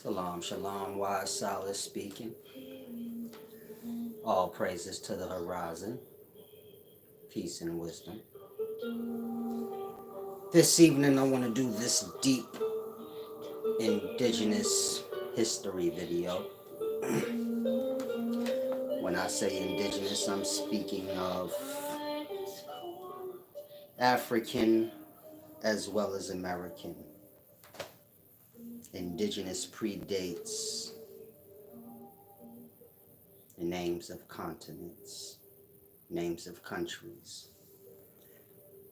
Salam, shalom, wise Salah speaking. All praises to the horizon, peace and wisdom. This evening I want to do this deep indigenous history video. When I say indigenous, I'm speaking of African as well as American. Indigenous predates the names of continents, names of countries.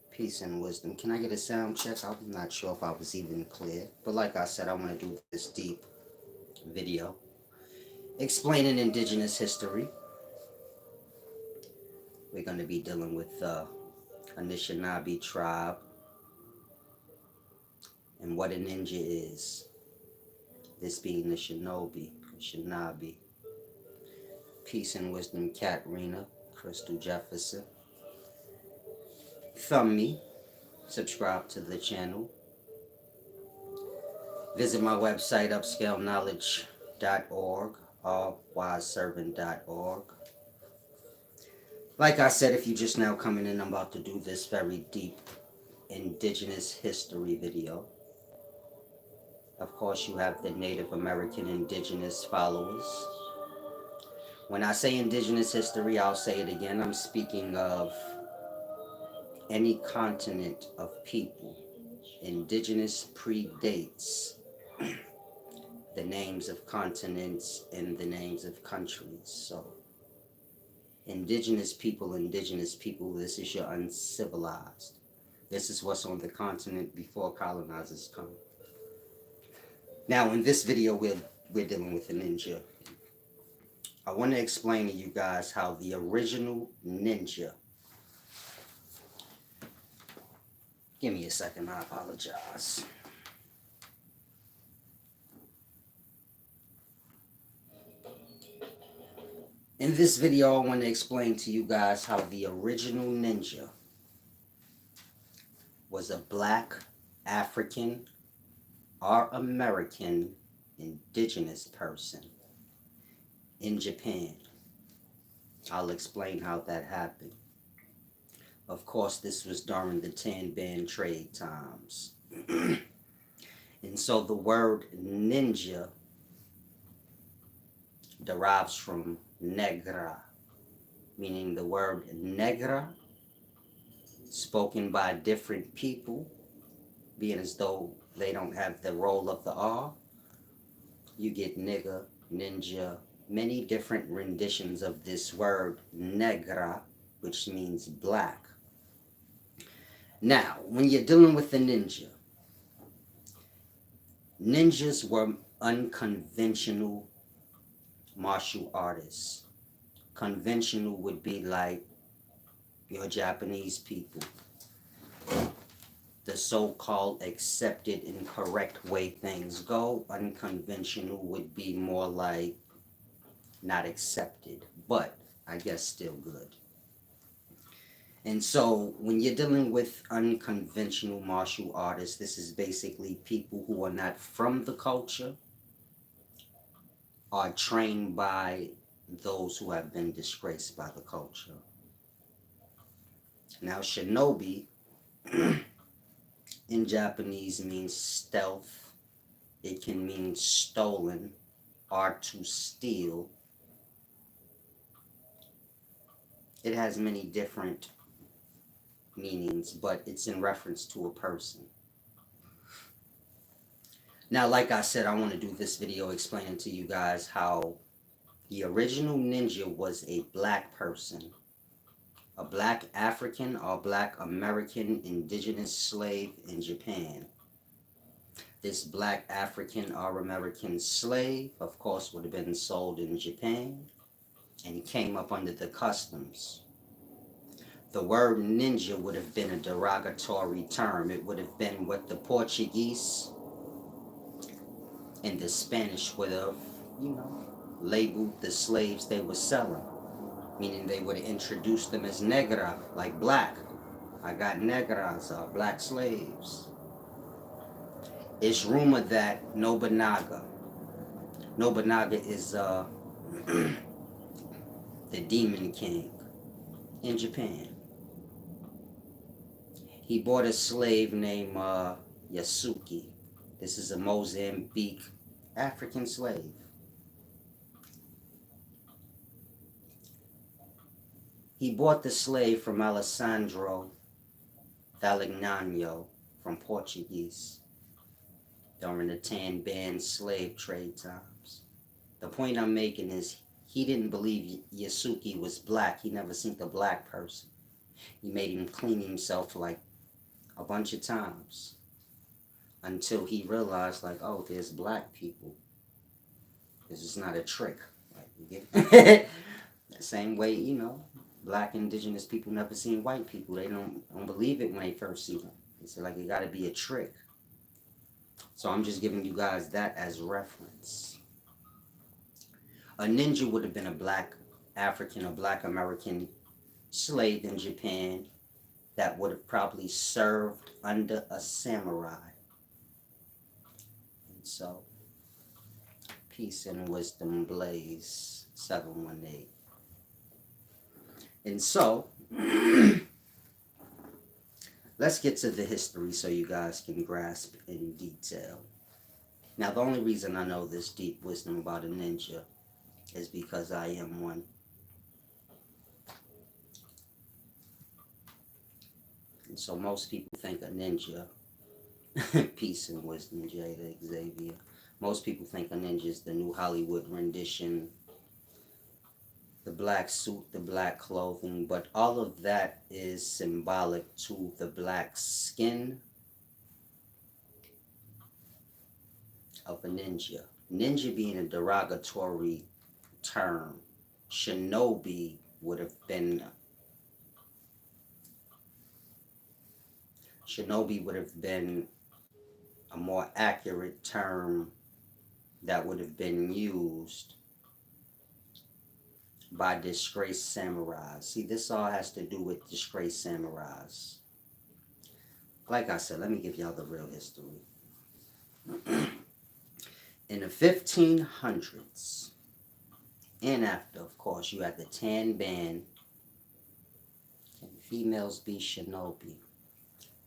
Peace and wisdom. Can I get a sound check? I'm not sure if I was even clear. But like I said, I want to do this deep video explaining indigenous history. We're going to be dealing with Anishinaabe tribe and what a ninja is. This being the Shinobi. Peace and wisdom, Katrina, Crystal Jefferson. Thumb me. Subscribe to the channel. Visit my website, upscaleknowledge.org, allwiseservant.org. Like I said, if you're just now coming in, I'm about to do this very deep indigenous history video. Of course, you have the Native American indigenous followers. When I say indigenous history, I'll say it again. I'm speaking of any continent of people. Indigenous predates the names of continents and the names of countries. So, indigenous people, this is your uncivilized. This is what's on the continent before colonizers come. Now, in this video, we're dealing with a ninja. I want to explain to you guys how the original ninja. Give me a second, I apologize. In this video, I want to explain to you guys how the original ninja was a black African or American indigenous person in Japan. I'll explain how that happened. Of course, this was during the Tan trade times. And so the word ninja derives from Negra, meaning the word Negra, spoken by different people, being as though they don't have the roll of the R. You get nigga, ninja, many different renditions of this word Negra, which means black. Now, when you're dealing with the ninja, ninjas were unconventional martial artists. Conventional would be like your Japanese people. The so-called accepted and correct way things go. Unconventional would be more like not accepted, but I guess still good. And so when you're dealing with unconventional martial artists, this is basically people who are not from the culture, are trained by those who have been disgraced by the culture. Now, shinobi in Japanese means stealth. It can mean stolen or to steal. It has many different meanings, but it's in reference to a person. Now, like I said, I want to do this video explaining to you guys how the original ninja was a black person, a black African or black American indigenous slave in Japan. This black African or American slave, of course, would have been sold in Japan and came up under the customs. The word ninja would have been a derogatory term. It would have been what the Portuguese and the Spanish would have, labeled the slaves they were selling. Meaning they would have introduced them as negra, like black. I got negras, black slaves. It's rumored that Nobunaga, Nobunaga is the Demon King in Japan. He bought a slave named Yasuki. This is a Mozambique African slave. He bought the slave from Alessandro Dalignano from Portuguese during the Tan Band slave trade times. The point I'm making is he didn't believe Yasuki was black. He never seen a black person. He made him clean himself like a bunch of times until he realized, like, oh, there's black people. This is not a trick. Like, you get it? The same way, you know, black indigenous people never seen white people. They don't believe it when they first see them. They say, like, it got to be a trick. So I'm just giving you guys that as reference. A ninja would have been a black African or black American slave in Japan that would have probably served under a samurai. And so, peace and wisdom blaze 718. And so, let's get to the history so you guys can grasp in detail. Now, the only reason I know this deep wisdom about a ninja is because I am one. And so most people think a ninja, peace and wisdom, Jada Xavier. Most people think a ninja is the new Hollywood rendition, the black suit, the black clothing, but all of that is symbolic to the black skin of a ninja. Ninja being a derogatory term, shinobi would have been a more accurate term that would have been used by disgraced samurais. See, this all has to do with disgraced samurais. Like I said, let me give y'all the real history. In the 1500s, and after, of course, you had the Tan Band. Can females be shinobi?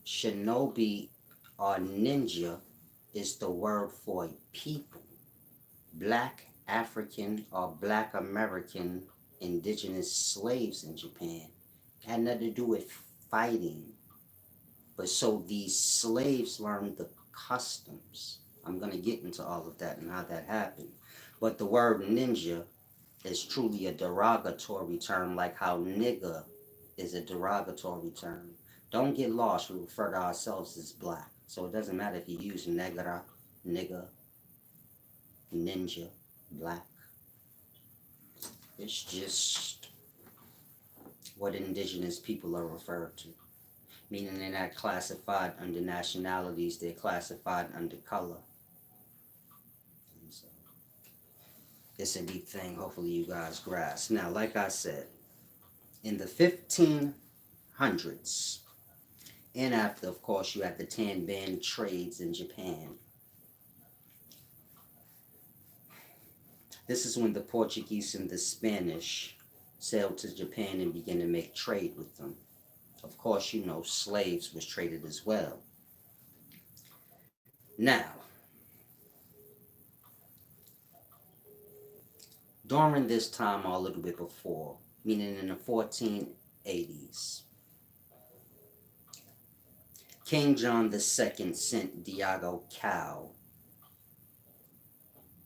Shinobi or ninja is the word for people. Black African or Black American indigenous slaves in Japan had nothing to do with fighting. But so these slaves learned the customs. I'm going to get into all of that and how that happened. But the word ninja is truly a derogatory term, like how nigga is a derogatory term. Don't get lost. We refer to ourselves as black. So it doesn't matter if you use negra, nigga, ninja, black. It's just what indigenous people are referred to. Meaning they're not classified under nationalities, they're classified under color. And so it's a deep thing, hopefully you guys grasp. Now, like I said, in the 1500s, and after, of course, you had the Tan Band trades in Japan. This is when the Portuguese and the Spanish sailed to Japan and began to make trade with them. Of course, you know, slaves was traded as well. Now, during this time or a little bit before, meaning in the 1480s, King John II sent Diego Cao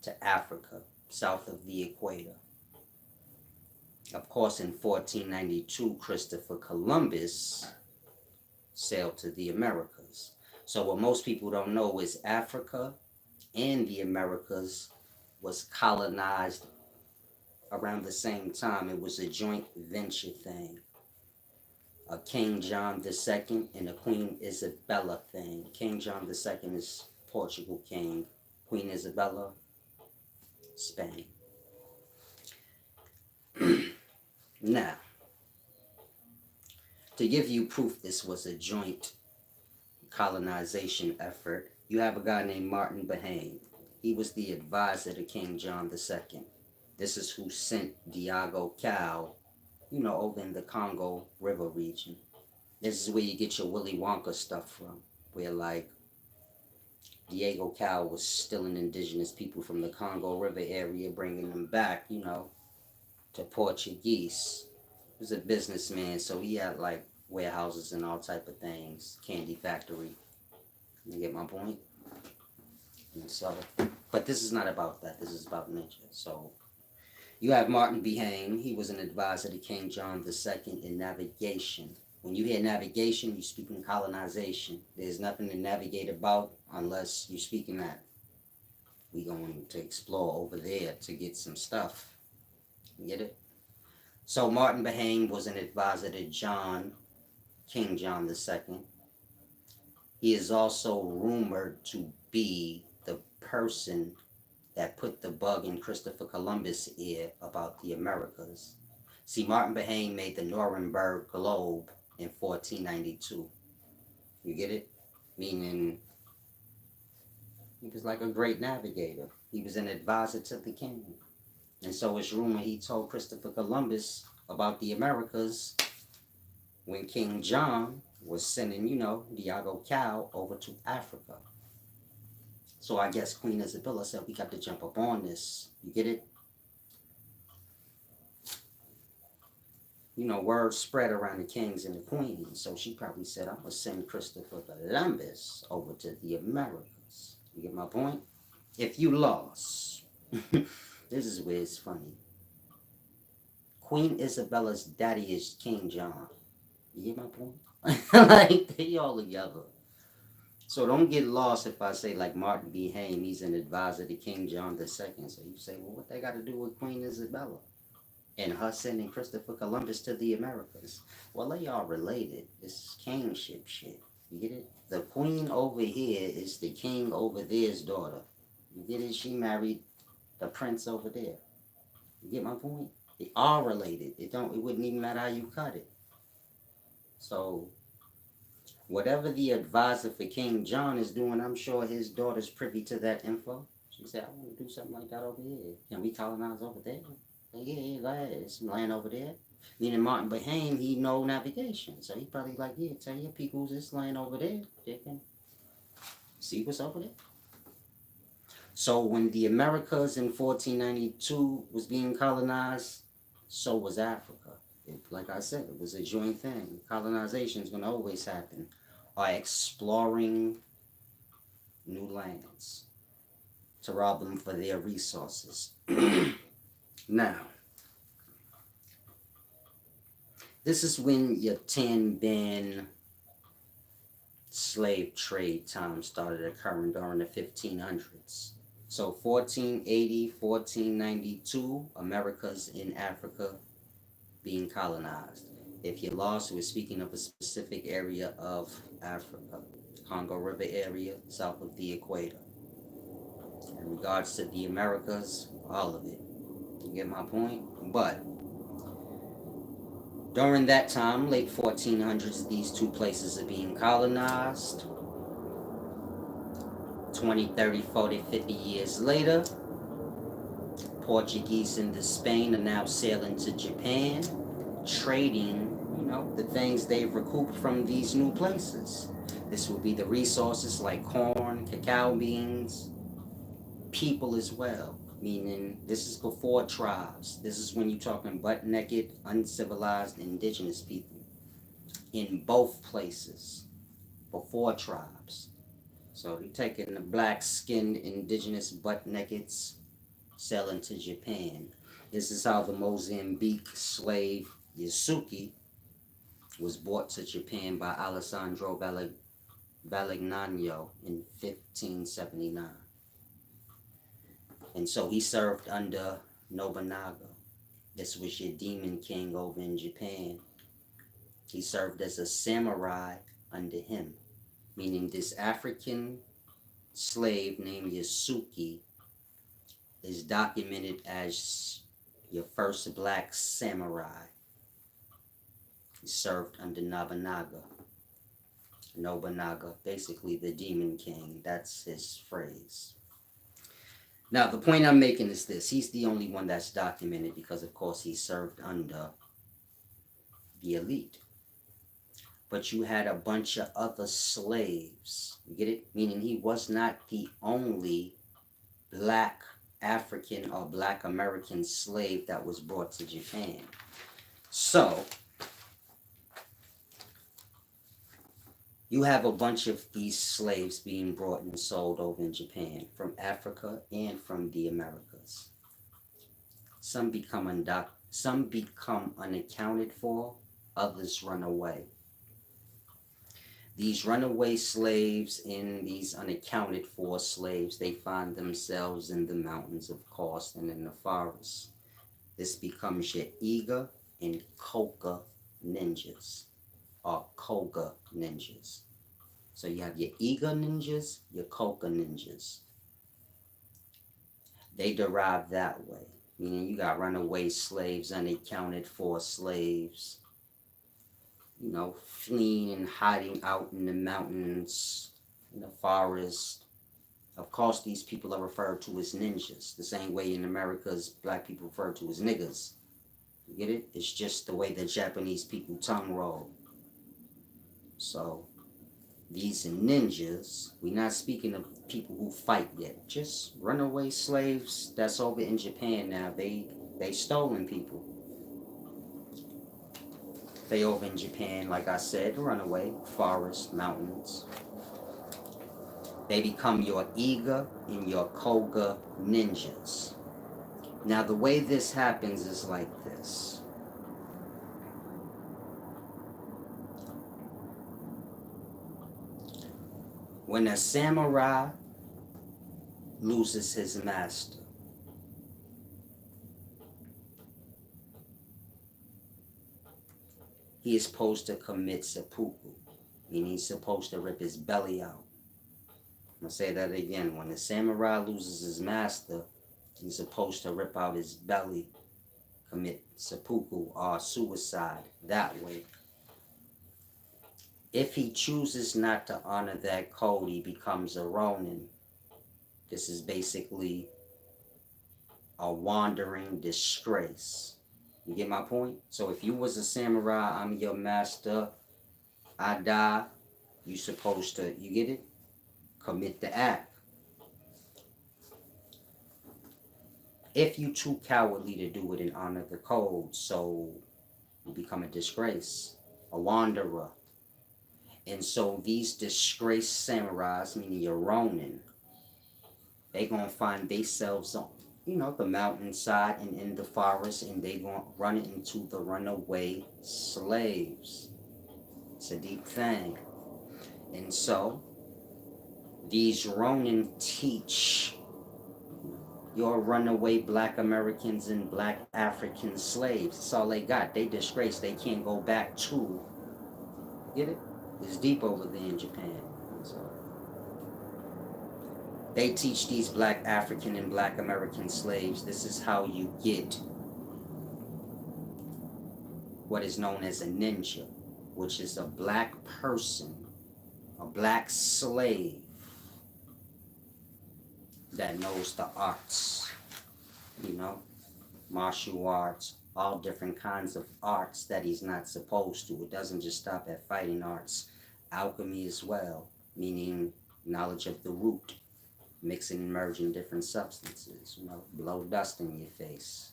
to Africa, south of the equator. Of course, in 1492, Christopher Columbus sailed to the Americas. So what most people don't know is Africa and the Americas was colonized around the same time. It was a joint venture thing. A King John II and a Queen Isabella thing. King John II is Portugal king. Queen Isabella, Spain. Now, to give you proof this was a joint colonization effort, you have a guy named Martin Bahane. He was the advisor to King John II. This is who sent Diego Cal, over in the Congo River region. This is where you get your Willy Wonka stuff from, where like Diego Cal was stealing indigenous people from the Congo River area, bringing them back, to Portuguese. He was a businessman, so he had like warehouses and all type of things, candy factory. You get my point? And so, but this is not about that. This is about nature. So you have Martin Behame. He was an advisor to King John II in navigation. When you hear navigation, you're speaking colonization. There's nothing to navigate about unless you're speaking that. We're going to explore over there to get some stuff. You get it? So Martin Behame was an advisor to King John II. He is also rumored to be the person that put the bug in Christopher Columbus' ear about the Americas. See, Martin Behame made the Nuremberg Globe in 1492. You get it? Meaning, he was like a great navigator. He was an advisor to the king. And so it's rumored he told Christopher Columbus about the Americas when King John was sending, Diego Cal over to Africa. So I guess Queen Isabella said, we got to jump up on this. You get it? Word spread around the kings and the queens. So she probably said, I'm going to send Christopher Columbus over to the Americas. You get my point? If you lost, this is where it's funny. Queen Isabella's daddy is King John. You get my point? Like, they all together. So don't get lost if I say like Martin Behame, he's an advisor to King John II. So you say, well, what they got to do with Queen Isabella? And her sending Christopher Columbus to the Americas. Well, they are related. It's kingship shit. You get it? The queen over here is the king over there's daughter. You get it? She married the prince over there. You get my point? They are related. It wouldn't even matter how you cut it. So whatever the advisor for King John is doing, I'm sure his daughter's privy to that info. She said, I want to do something like that over here. Can we colonize over there? Yeah, go ahead. There's some land over there. Meaning Martin Behame, he know navigation. So he probably like, yeah, tell your peoples this land over there. They can see what's over there. So when the Americas in 1492 was being colonized, so was Africa. Like I said, it was a joint thing. Colonization is going to always happen. By exploring new lands to rob them for their resources. Now, this is when your 10-band slave trade time started occurring during the 1500s. So 1480, 1492, America's in Africa being colonized. If you're lost, we're speaking of a specific area of Africa, Congo River area, south of the equator. In regards to the Americas, all of it. You get my point? But during that time, late 1400s, these two places are being colonized. 20, 30, 40, 50 years later, Portuguese into Spain are now sailing to Japan, trading, the things they've recouped from these new places. This will be the resources like corn, cacao beans, people as well. Meaning, this is before tribes. This is when you're talking butt-naked, uncivilized, indigenous people. In both places. Before tribes. So they're taking the black-skinned, indigenous butt-nakeds, selling to Japan. This is how the Mozambique slave Yasuki was brought to Japan by Alessandro Valignano in 1579. And so he served under Nobunaga. This was your demon king over in Japan. He served as a samurai under him, meaning this African slave named Yasuki is documented as your first black samurai. He served under Nobunaga. Nobunaga, basically the demon king. That's his phrase. Now, the point I'm making is this. He's the only one that's documented because, of course, he served under the elite. But you had a bunch of other slaves. You get it? Meaning he was not the only black African or black American slave that was brought to Japan. So, you have a bunch of these slaves being brought and sold over in Japan from Africa and from the Americas. Some become unaccounted for, others run away. These runaway slaves and these unaccounted for slaves, they find themselves in the mountains, of course, and in the forests. This becomes your Iga and Koga ninjas, or Koga ninjas. So you have your Iga ninjas, your Koga ninjas. They derive that way, meaning you got runaway slaves, unaccounted for slaves, fleeing and hiding out in the mountains, in the forest. Of course, these people are referred to as ninjas, the same way in America's black people referred to as niggas. You get it? It's just the way the Japanese people tongue roll. So, these ninjas, we're not speaking of people who fight yet, just runaway slaves that's over in Japan now. They stolen people. They over in Japan, like I said, runaway, forest, mountains. They become your Iga and your Koga ninjas. Now the way this happens is like this. When a samurai loses his master, he is supposed to commit seppuku, meaning he's supposed to rip his belly out. I'm going to say that again. When the samurai loses his master, he's supposed to rip out his belly, commit seppuku or suicide that way. If he chooses not to honor that code, he becomes a Ronin. This is basically a wandering disgrace. You get my point? So if you was a samurai, I'm your master, I die, you supposed to, you get it? Commit the act. If you too cowardly to do it and honor the code, so you become a disgrace, a wanderer. And so these disgraced samurais, meaning your Ronin, they gonna find themselves on, the mountainside and in the forest, and they gonna run into the runaway slaves. It's a deep thing. And so these Ronin teach your runaway black Americans and black African slaves. That's all they got. They disgraced. They can't go back to. Get it? It's deep over there in Japan. So they teach these black African and black American slaves, this is how you get what is known as a ninja, which is a black person, a black slave that knows the arts, martial arts, all different kinds of arts that he's not supposed to. It doesn't just stop at fighting arts. Alchemy as well, meaning knowledge of the root, mixing and merging different substances, blow dust in your face,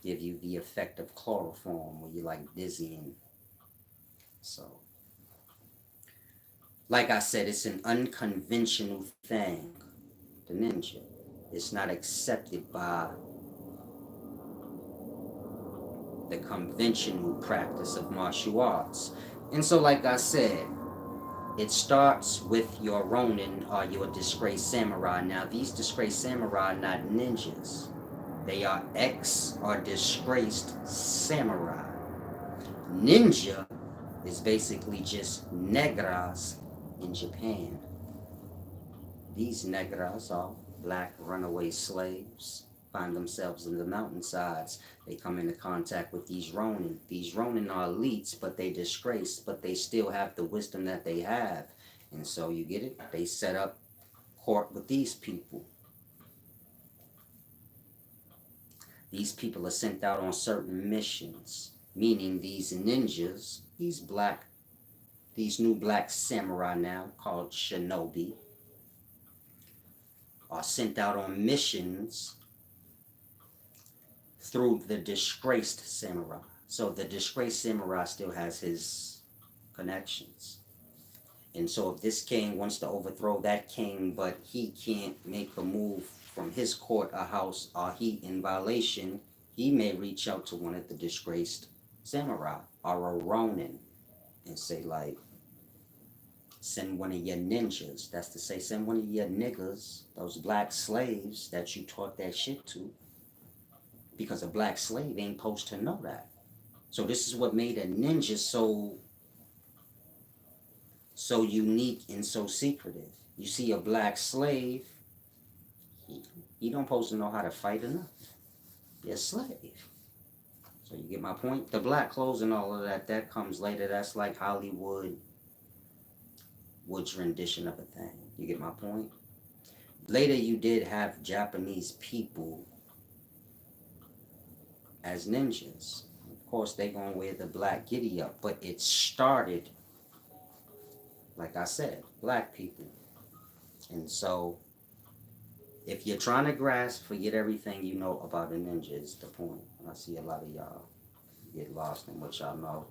give you the effect of chloroform where you're like dizzying. So, like I said, it's an unconventional thing, the ninja. It's not accepted by the conventional practice of martial arts. And so, like I said, it starts with your Ronin or your disgraced samurai. Now, these disgraced samurai are not ninjas. They are ex or disgraced samurai. Ninja is basically just negras in Japan. These negras are black runaway slaves, find themselves in the mountainsides. They come into contact with these Ronin. These Ronin are elites, but they disgrace, but they still have the wisdom that they have. And so you get it? They set up court with these people. These people are sent out on certain missions, meaning these ninjas, these new black samurai now called shinobi, are sent out on missions through the disgraced samurai. So the disgraced samurai still has his connections. And so if this king wants to overthrow that king, but he can't make a move from his court or house, or he in violation, he may reach out to one of the disgraced samurai or a ronin and say like, send one of your ninjas. That's to say, send one of your niggas, those black slaves that you taught that shit to, because a black slave ain't supposed to know that. So this is what made a ninja so unique and so secretive. You see a black slave, he don't supposed to know how to fight enough. You're a slave. So you get my point? The black clothes and all of that, that comes later. That's like Hollywood's rendition of a thing. You get my point? Later you did have Japanese people as ninjas. Of course they gonna wear the black giddy up, but it started, like I said, black people. And so if you're trying to grasp, forget everything you know about a ninja is the point. I see a lot of y'all get lost in what y'all know.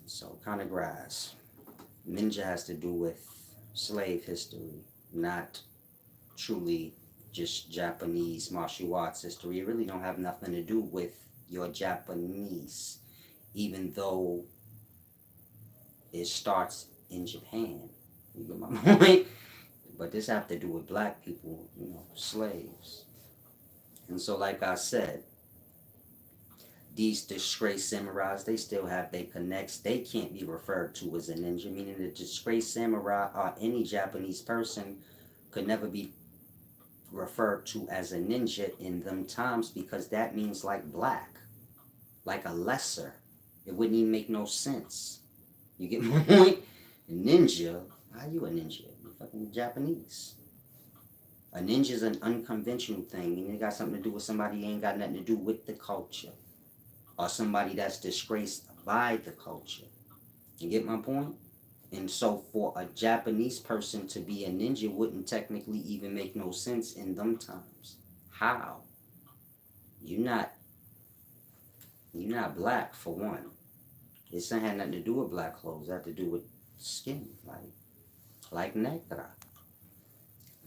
So kind of grasp. Ninja has to do with slave history, not truly just Japanese martial arts history. It really don't have nothing to do with your Japanese, even though it starts in Japan. You get my point? But this have to do with black people, you know, slaves. And so like I said, these disgraced samurais, they still have their connects. They can't be referred to as a ninja, meaning the disgraced samurai or any Japanese person could never be referred to as a ninja in them times, because that means like black, like a lesser. It wouldn't even make no sense. You get my point? A ninja, how you a ninja? You fucking Japanese. A ninja is an unconventional thing, and it got something to do with somebody who ain't got nothing to do with the culture, or somebody that's disgraced by the culture. You get my point? And so for a Japanese person to be a ninja wouldn't technically even make no sense in them times. How? You're not black, for one. It had nothing to do with black clothes. It had to do with skin, like Negra.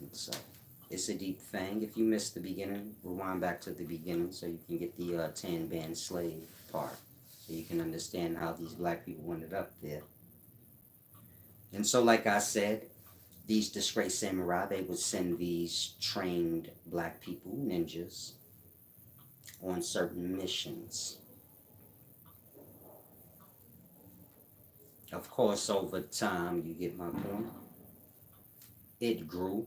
And so it's a deep thing. If you missed the beginning, rewind back to the beginning so you can get the tan band slave part, so you can understand how these black people ended up there. And so like I said, these disgraced samurai, they would send these trained black people, ninjas, on certain missions. Of course, over time, you get my point, it grew.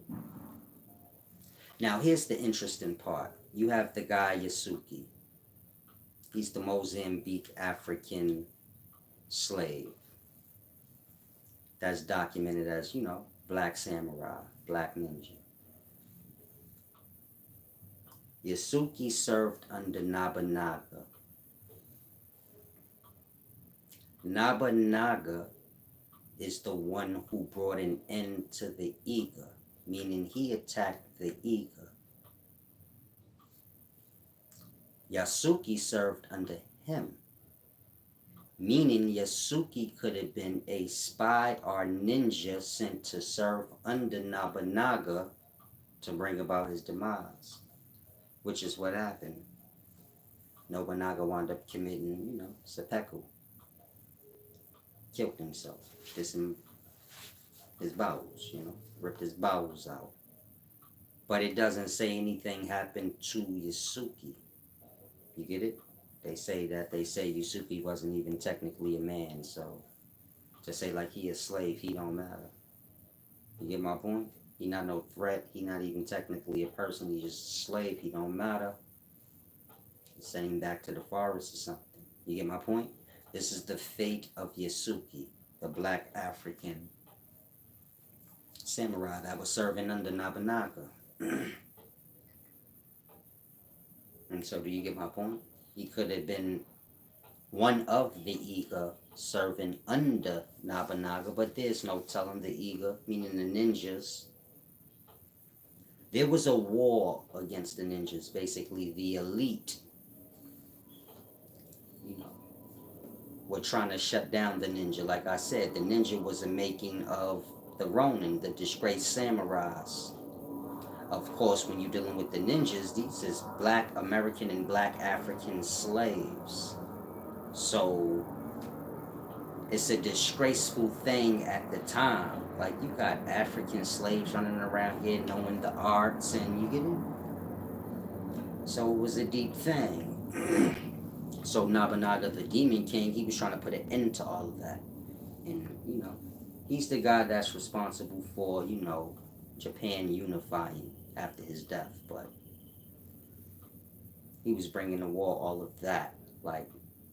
Now, here's the interesting part. You have the guy Yasuki. He's the Mozambique African slave that's documented as, you know, black samurai, black ninja. Yasuki served under Nobunaga. Nobunaga is the one who brought an end to the Iga, meaning he attacked the Iga. Yasuki served under him, meaning Yasuki could have been a spy or ninja sent to serve under Nobunaga to bring about his demise, which is what happened. Nobunaga wound up committing, you know, seppuku. Killed himself, his bowels, you know, ripped his bowels out. But it doesn't say anything happened to Yasuki. You get it? They say Yasuki wasn't even technically a man, so to say like he a slave, he don't matter. You get my point? He not no threat, he not even technically a person, he just a slave, he don't matter. Send him back to the forest or something. You get my point? This is the fate of Yasuki, the black African samurai that was serving under Nobunaga. And so, do you get my point? He could have been one of the Iga serving under Nobunaga, but there's no telling the Iga, meaning the ninjas. There was a war against the ninjas. Basically, the elite, you know, were trying to shut down the ninja. Like I said, the ninja was a making of the Ronin, the disgraced samurais. Of course, when you're dealing with the ninjas, these is black American and black African slaves. So it's a disgraceful thing at the time. Like, you got African slaves running around here knowing the arts, and you get it. So it was a deep thing. So Nobunaga, the Demon King, he was trying to put an end to all of that. And, you know, he's the guy that's responsible for, you know, Japan unifying after his death. But he was bringing to war all of that, like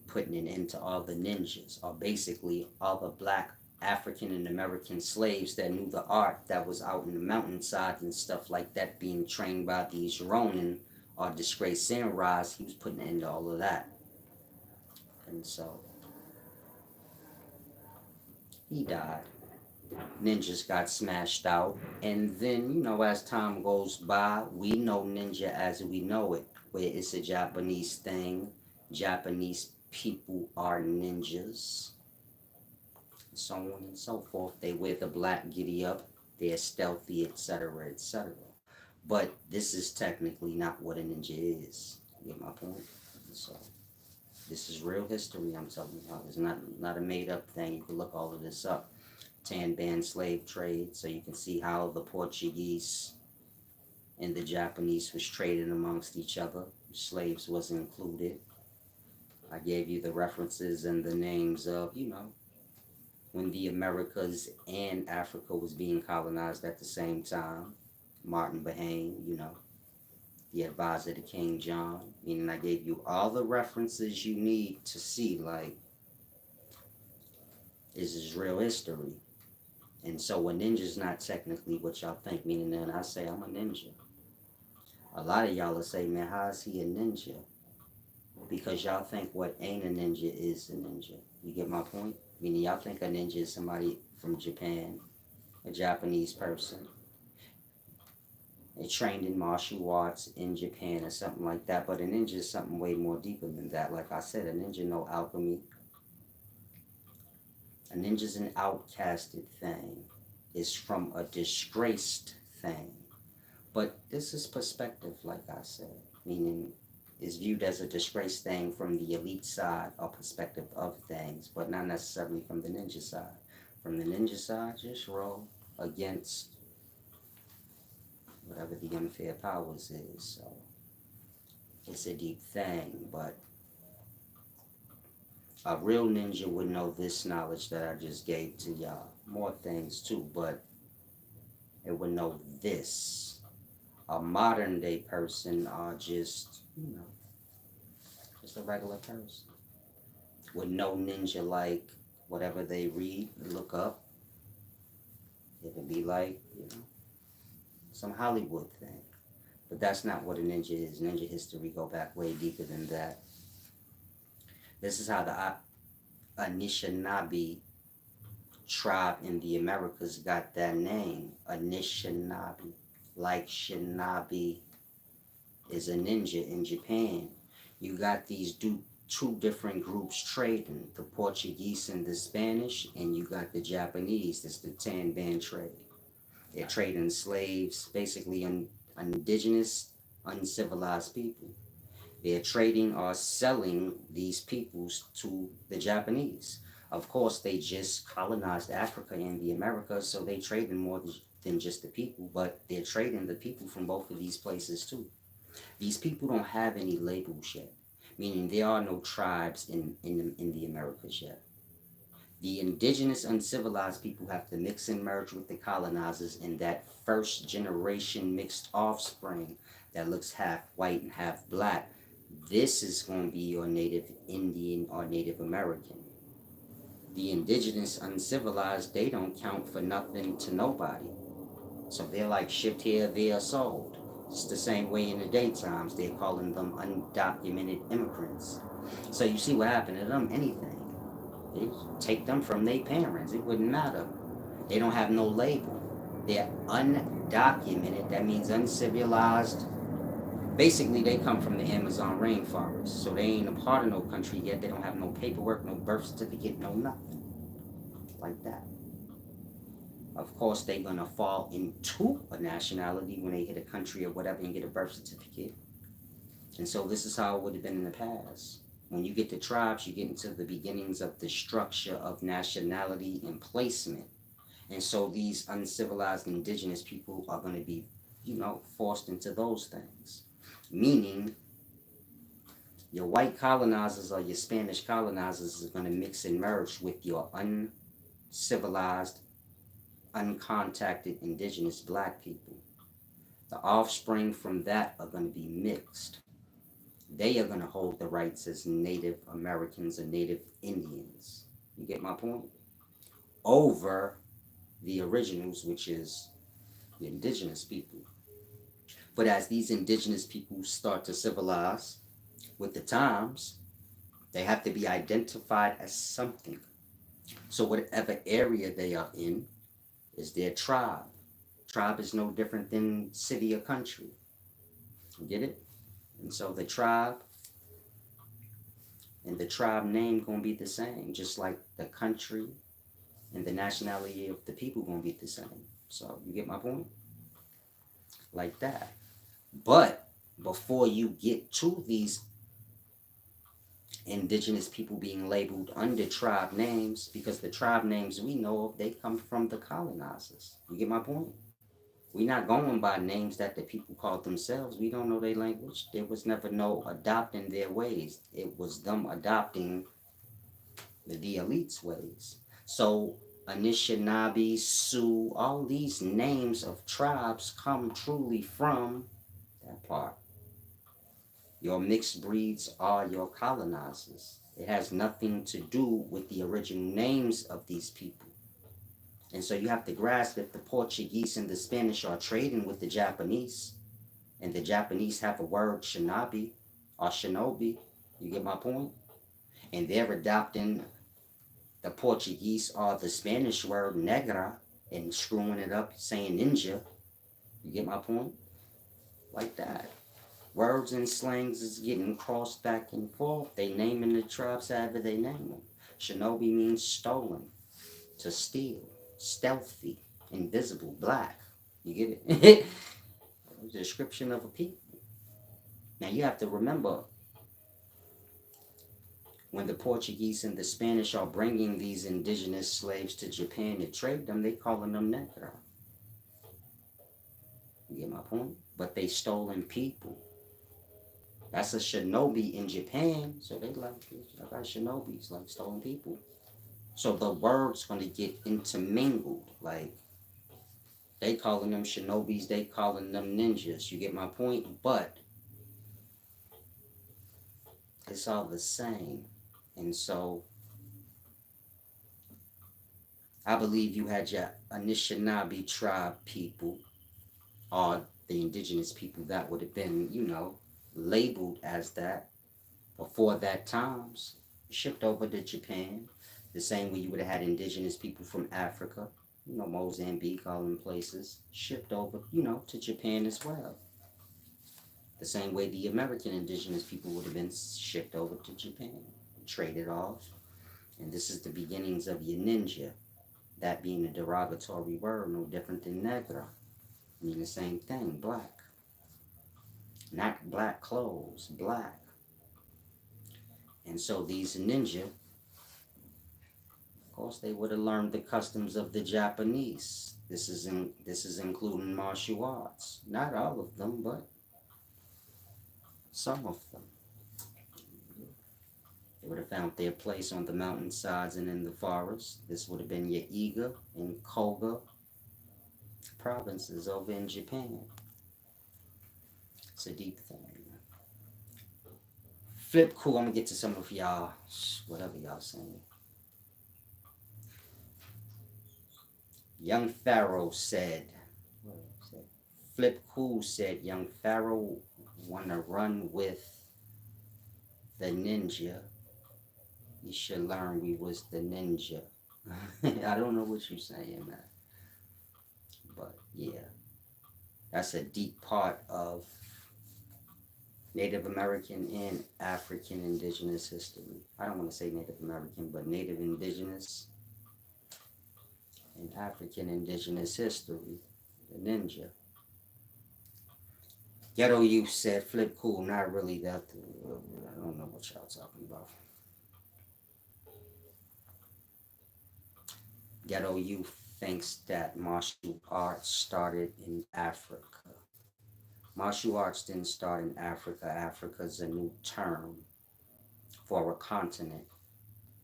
putting an end to all the ninjas, or basically all the black African and American slaves that knew the art that was out in the mountainside and stuff like that, being trained by these Ronin or disgraced samurais. He was putting an end to all of that. And so he died. Ninjas got smashed out. And then, you know, as time goes by, we know ninja as we know it, where it's a Japanese thing. Japanese people are ninjas, so on and so forth. They wear the black giddy up, they're stealthy, etc., etc. But this is technically not what a ninja is. You get my point? So this is real history I'm telling you about. It's not a made up thing. You can look all of this up. Tan band slave trade, so you can see how the Portuguese and the Japanese was trading amongst each other. Slaves was included. I gave you the references and the names of, you know, when the Americas and Africa was being colonized at the same time. Martin Bahane, you know, the advisor to King John. Meaning I gave you all the references you need to see, like, this is real history. And so a ninja's not technically what y'all think, meaning that I say I'm a ninja. A lot of y'all will say, man, how is he a ninja? Because y'all think what ain't a ninja is a ninja. You get my point? Meaning y'all think a ninja is somebody from Japan, a Japanese person. They trained in martial arts in Japan or something like that. But a ninja is something way more deeper than that. Like I said, a ninja know alchemy. A ninja's an outcasted thing. It's from a disgraced thing. But this is perspective, like I said. Meaning is viewed as a disgraced thing from the elite side or perspective of things, but not necessarily from the ninja side. From the ninja side, just roll against whatever the unfair powers is. So it's a deep thing, but a real ninja would know this knowledge that I just gave to y'all. More things too, but it would know this. A modern day person are just, you know, just a regular person. With no ninja like whatever they read, look up. It would be like, you know, some Hollywood thing. But that's not what a ninja is. Ninja history go back way deeper than that. This is how the Anishinaabe tribe in the Americas got that name. Anishinaabe. Like Shinabi is a ninja in Japan. You got these two different groups trading, the Portuguese and the Spanish, and you got the Japanese. That's the tan band trade. They're trading slaves, basically indigenous, uncivilized people. They're trading or selling these peoples to the Japanese. Of course, they just colonized Africa and the Americas, so they trading more than just the people, but they're trading the people from both of these places too. These people don't have any labels yet, meaning there are no tribes in the Americas yet. The indigenous uncivilized people have to mix and merge with the colonizers, and that first generation mixed offspring that looks half white and half black, this is going to be your native Indian or Native American. The indigenous uncivilized, they don't count for nothing to nobody. So they're like shipped here, there, sold. It's the same way in the daytimes. They're calling them undocumented immigrants. So you see what happened to them? Anything. They take them from their parents. It wouldn't matter. They don't have no label. They're undocumented. That means uncivilized. Basically, they come from the Amazon rainforest. So they ain't a part of no country yet. They don't have no paperwork, no birth certificate, no nothing. Like that. Of course, they're going to fall into a nationality when they hit a country or whatever and get a birth certificate. And so this is how it would have been in the past. When you get to tribes, you get into the beginnings of the structure of nationality and placement. And so these uncivilized indigenous people are going to be, forced into those things. Meaning, your white colonizers or your Spanish colonizers are going to mix and merge with your uncivilized, uncontacted indigenous black people. The offspring from that are going to be mixed. They are going to hold the rights as Native Americans or Native Indians. You get my point? Over the originals, which is the indigenous people. But as these indigenous people start to civilize with the times, they have to be identified as something. So whatever area they are in is their tribe. Tribe is no different than city or country. You get it? And so the tribe and the tribe name gonna be the same, just like the country and the nationality of the people gonna be the same. So you get my point? Like that. But before you get to these indigenous people being labeled under tribe names, because the tribe names we know of, they come from the colonizers. You get my point? We're not going by names that the people called themselves. We don't know their language. There was never no adopting their ways. It was them adopting the elite's ways. So Anishinaabe, Sioux, all these names of tribes come truly from that part. Your mixed breeds are your colonizers. It has nothing to do with the original names of these people. And so you have to grasp that the Portuguese and the Spanish are trading with the Japanese, and the Japanese have a word shinabi or shinobi. You get my point? And they're adopting the Portuguese or the Spanish word negra and screwing it up, saying ninja. You get my point? Like that. Words and slangs is getting crossed back and forth. They naming the tribes however they name them. Shinobi means stolen, to steal, stealthy, invisible, black. You get it? Description of a people. Now you have to remember, when the Portuguese and the Spanish are bringing these indigenous slaves to Japan to trade them, they calling them Negra. You get my point? But they stolen people. That's a shinobi in Japan, so they like shinobis, like stolen people. So the word's gonna get intermingled. Like they calling them shinobis, they calling them ninjas. You get my point? But it's all the same. And so I believe you had your Anishinaabe tribe people, or the indigenous people that would have been, labeled as that before that times, shipped over to Japan. The same way you would have had indigenous people from Africa, Mozambique, all them places, shipped over, to Japan as well. The same way the American indigenous people would have been shipped over to Japan, traded off. And this is the beginnings of your ninja, that being a derogatory word, no different than negra. Mean the same thing, black. Not black clothes, black. And so these ninja, of course, they would have learned the customs of the Japanese. This is including martial arts. Not all of them, but some of them. They would have found their place on the mountainsides and in the forest. This would have been your Iga and Koga provinces over in Japan. It's a deep thing. Flip cool, I'm gonna get to some of y'all, whatever y'all saying. Young Pharaoh said, Flip Cool said, young Pharaoh wanna run with the ninja. You should learn we was the ninja. I don't know what you're saying, man. But yeah, that's a deep part of Native American and African indigenous history. I don't want to say Native American, but Native indigenous and African indigenous history. The ninja. Ghetto Youth said, Flip Cool, not really that. I don't know what y'all talking about. Ghetto Youth thinks that martial arts started in Africa. Martial arts didn't start in Africa. Africa's a new term for a continent.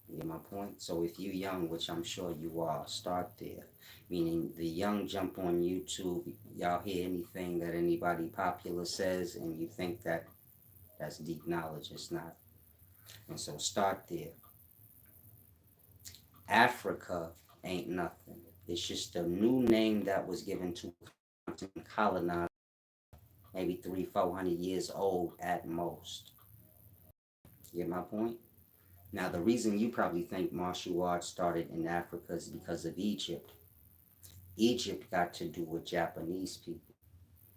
You get my point? So if you young, which I'm sure you are, start there. Meaning the young jump on YouTube, y'all hear anything that anybody popular says and you think that that's deep knowledge. It's not. And so start there. Africa ain't nothing. It's just a new name that was given to colonize, maybe 300-400 years old at most. You get my point? Now, the reason you probably think martial arts started in Africa is because of Egypt. Egypt got to do with Japanese people.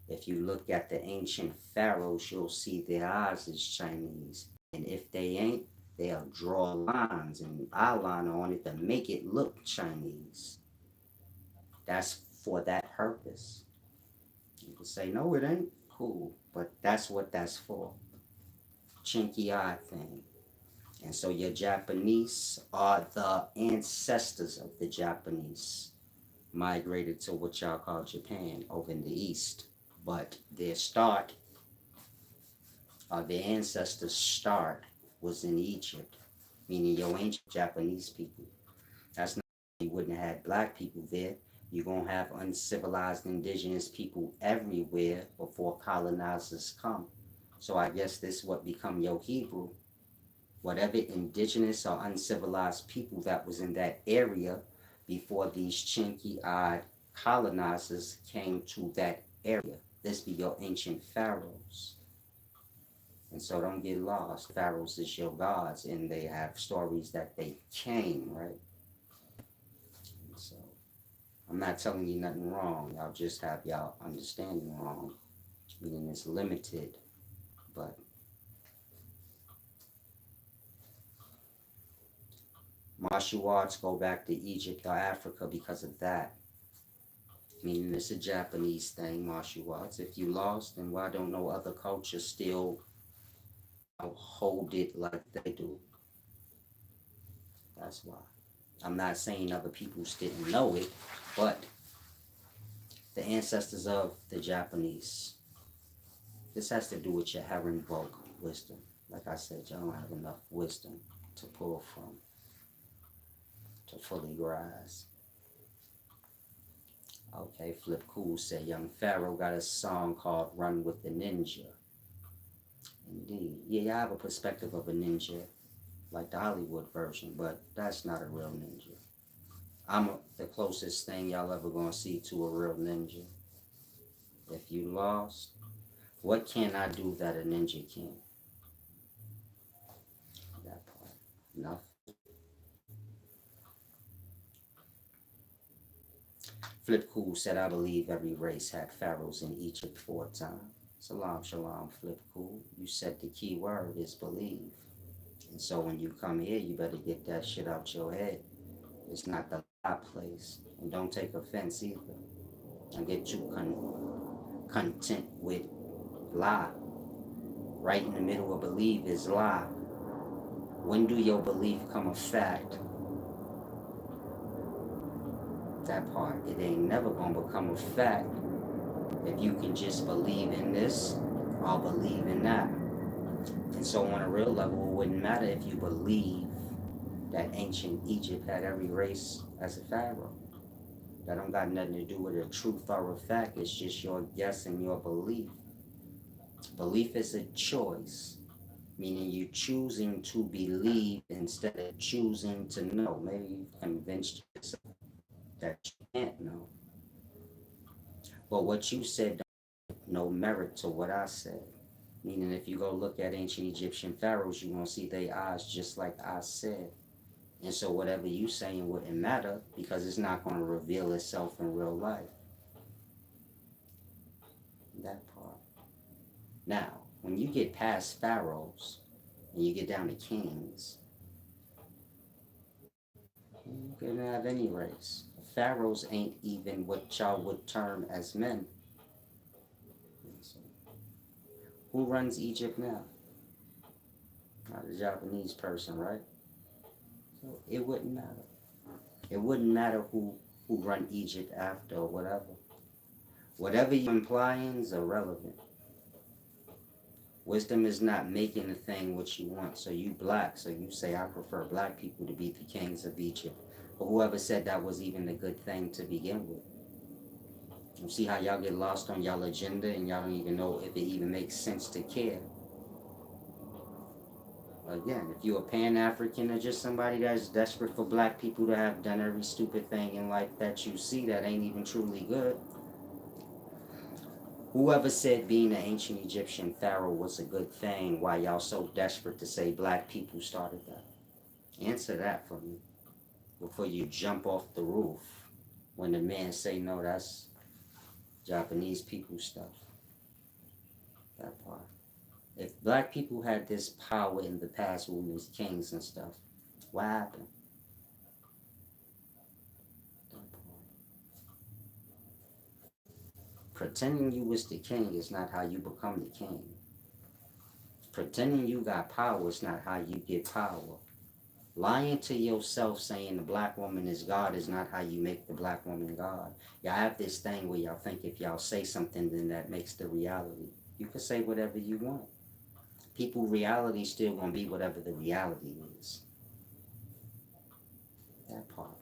If you look at the ancient pharaohs, you'll see their eyes is Chinese. And if they ain't, they'll draw lines and eyeliner on it to make it look Chinese. That's for that purpose. You can say, no, it ain't. Cool. But that's what that's for. Chinky eye thing. And so your Japanese are the ancestors of the Japanese migrated to what y'all call Japan over in the east. But their start, or their ancestors' start, was in Egypt, meaning your ancient Japanese people. That's not, you wouldn't have had black people there. You're going to have uncivilized indigenous people everywhere before colonizers come. So I guess this what become your Hebrew. Whatever indigenous or uncivilized people that was in that area before these chinky-eyed colonizers came to that area. This be your ancient pharaohs. And so don't get lost. Pharaohs is your gods, and they have stories that they came, right? And so I'm not telling you nothing wrong. Y'all just have y'all understanding wrong. Meaning it's limited. But martial arts go back to Egypt or Africa because of that. Meaning it's a Japanese thing, martial arts. If you lost, then why don't no other culture still hold it like they do? That's why. I'm not saying other peoples didn't know it, but the ancestors of the Japanese. This has to do with your herrenvolk wisdom. Like I said, y'all don't have enough wisdom to pull from to fully grasp. Okay, Flip Cool said Young Pharaoh got a song called Run with the Ninja. Indeed. Yeah, I have a perspective of a ninja, like the Hollywood version, but that's not a real ninja. The closest thing y'all ever gonna see to a real ninja. If you lost, what can I do that a ninja can? That part. Nothing. Flip Cool said, I believe every race had pharaohs in Egypt for a time. Salam, shalom, Flip Cool. You said the key word is believe. And so when you come here, you better get that shit out your head. It's not the lie place. And don't take offense either. Don't get too content with lie. Right in the middle of believe is lie. When do your belief come a fact? That part. It ain't never gonna become a fact if you can just believe in this or believe in that. And so on a real level, it wouldn't matter if you believe that ancient Egypt had every race as a pharaoh. That don't got nothing to do with a truth or a fact. It's just your guess and your belief. Belief is a choice, meaning you choosing to believe instead of choosing to know. Maybe you convinced yourself that you can't know. But what you said no merit to what I said. Meaning, if you go look at ancient Egyptian pharaohs, you're going to see their eyes just like I said. And so whatever you saying wouldn't matter because it's not going to reveal itself in real life. That part. Now, when you get past pharaohs and you get down to kings, you can have any race. Pharaohs ain't even what y'all would term as men. Who runs Egypt now? Not a Japanese person, right? So it wouldn't matter. It wouldn't matter who run Egypt after or whatever. Whatever you're implying is irrelevant. Wisdom is not making a thing what you want. So you black, so you say I prefer black people to be the kings of Egypt. But whoever said that was even a good thing to begin with. You see how y'all get lost on y'all agenda and y'all don't even know if it even makes sense to care. Again, if you're a Pan-African or just somebody that's desperate for black people to have done every stupid thing in life that you see that ain't even truly good, whoever said being an ancient Egyptian pharaoh was a good thing, why y'all so desperate to say black people started that? Answer that for me before you jump off the roof when the man say, no, that's Japanese people stuff. That part. If black people had this power in the past when we was kings and stuff, what happened? Pretending you was the king is not how you become the king. Pretending you got power is not how you get power. Lying to yourself saying the black woman is God is not how you make the black woman God. Y'all have this thing where y'all think if y'all say something then that makes the reality. You can say whatever you want. People reality still gonna be whatever the reality is. That part.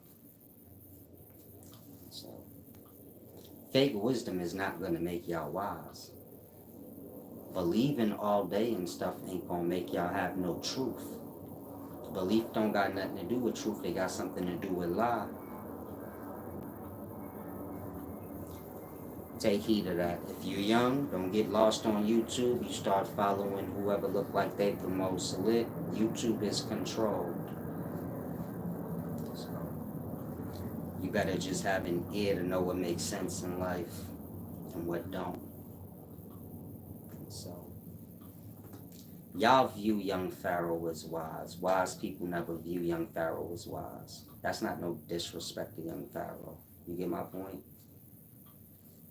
So fake wisdom is not gonna make y'all wise. Believing all day and stuff ain't gonna make y'all have no truth. Belief don't got nothing to do with truth, it got something to do with lie. Take heed of that. If you're young, don't get lost on YouTube. You start following whoever look like they the most lit. YouTube is controlled. So you better just have an ear to know what makes sense in life and what don't. So y'all view young Pharaoh as wise. Wise people never view young Pharaoh as wise. That's not no disrespect to young Pharaoh. You get my point?